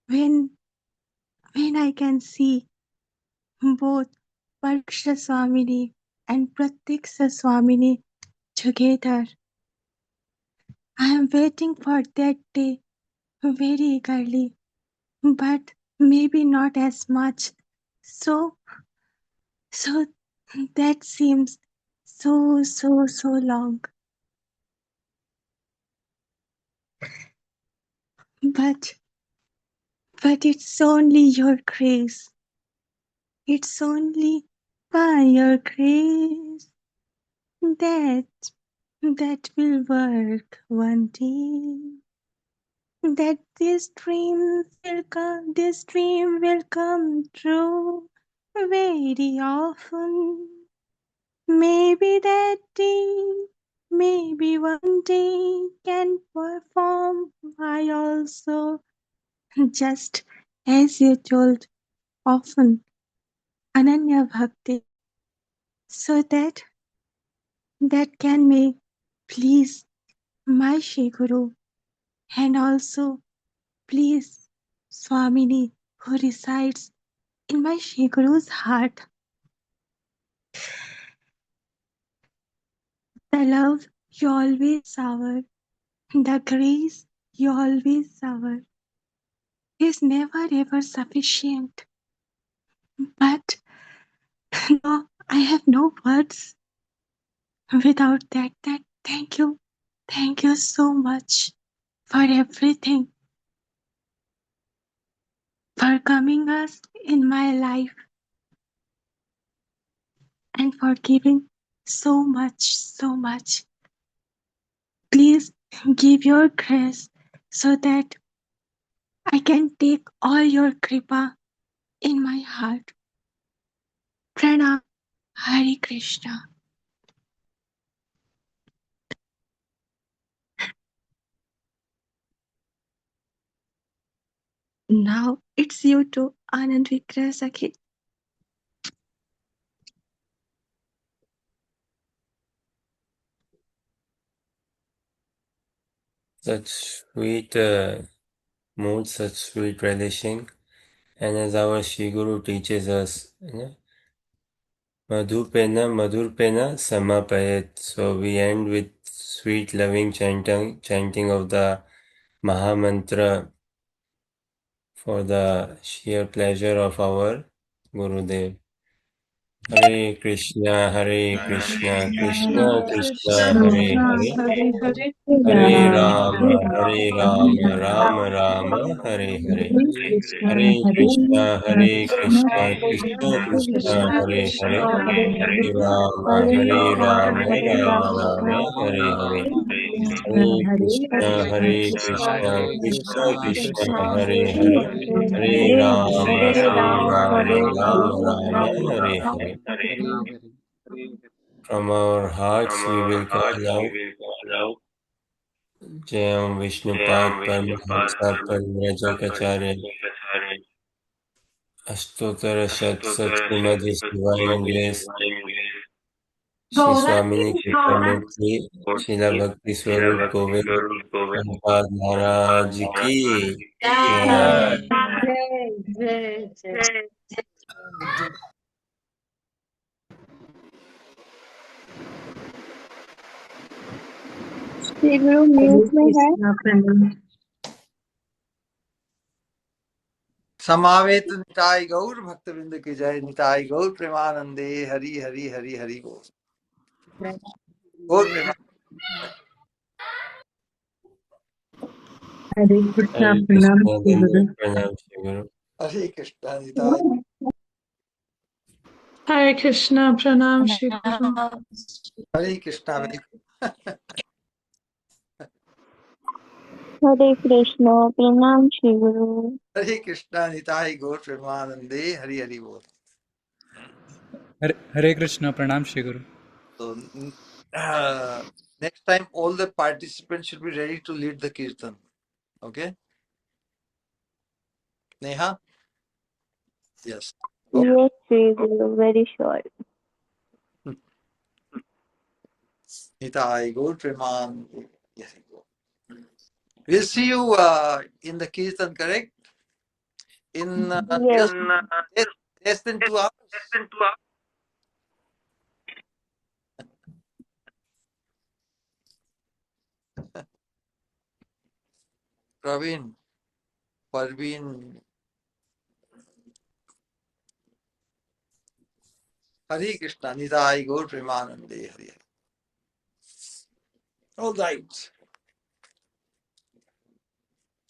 when I can see both Pariksha Swamini and Pratiksha Swamini together. I am waiting for that day very eagerly, but maybe not as much. So that seems so long. But it's only your grace. It's only by your grace that will work one day. That this dream will come true very often. Maybe that day, maybe one day can perform I also, just as you told often, Ananya Bhakti, so that can make please my Shri Guru and also please Swamini who resides in my Shri Guru's heart. The love you always shower, the grace you always shower is never ever sufficient. But no, I have no words without that thank you. Thank you so much for everything, for coming us in my life and for giving so much, so much. Please give your grace so that I can take all your kripa in my heart. Pranam. Hare Krishna. Now it's you to Anand Vikrah Sakhi. Such sweet mood, such sweet relishing. And as our Shri Guru teaches us, Madhupena Madhurpena Samapayat. So we end with sweet loving chanting of the Mahamantra for the sheer pleasure of our Gurudev. Hare Krishna, Hare Krishna, Krishna Krishna, Hare Hare, Hare Rama, Hare Rama, Rama Rama, Hare Hare. Hare Krishna, Hare Krishna, Krishna Krishna, Hare Hare, Hare Rama, Hare Rama, Rama Rama, Hare Hare. Hare Krishna, Hare Krishna, Krishna Krishna, Hare Hare, Hare Rama, Hare Rama, Rama Rama, Hare Hare. From our hearts we will call out Jayam Vishnupad Paramahamsa Parivrajacharya Ashtottara Shat Sat Srimad His Divine Grace Shri Swamini Krishnamurti Srila Bhakti Swarup Govind Prabhupada Maharaj Ki Jai. Shri Guru mute my hand. Samavet Nitai Gaur Bhaktavinda ki jai, Nitai Gaur Premanande, Hari Hari Hari Hari Gaur. Gaur Premanande. Hare Krishna, Hare Pranam Krishna Shri Guru. Dandavat Pranam Shri Guru. Hare Krishna Nitai. Hare Krishna, Pranam Shri Guru. Hare Krishna. Hare Krishna, Pranam Shri Guru. Hare Krishna Nitai Gaur Premanande, Hari Hari Gaur. Hare Krishna, Pranam Shri Guru. So, next time all the participants should be ready to lead the kirtan. Okay? Neha? Yes. Go. Yes, Shri Guru, very sure. Nitai Gaur Premanande. Yes. We'll see you in the kirtan, correct? In Yes. less than 2 hours. Praveen, Parveen, Hare Krishna, Nitai Gaur Premanande, Hare. All right.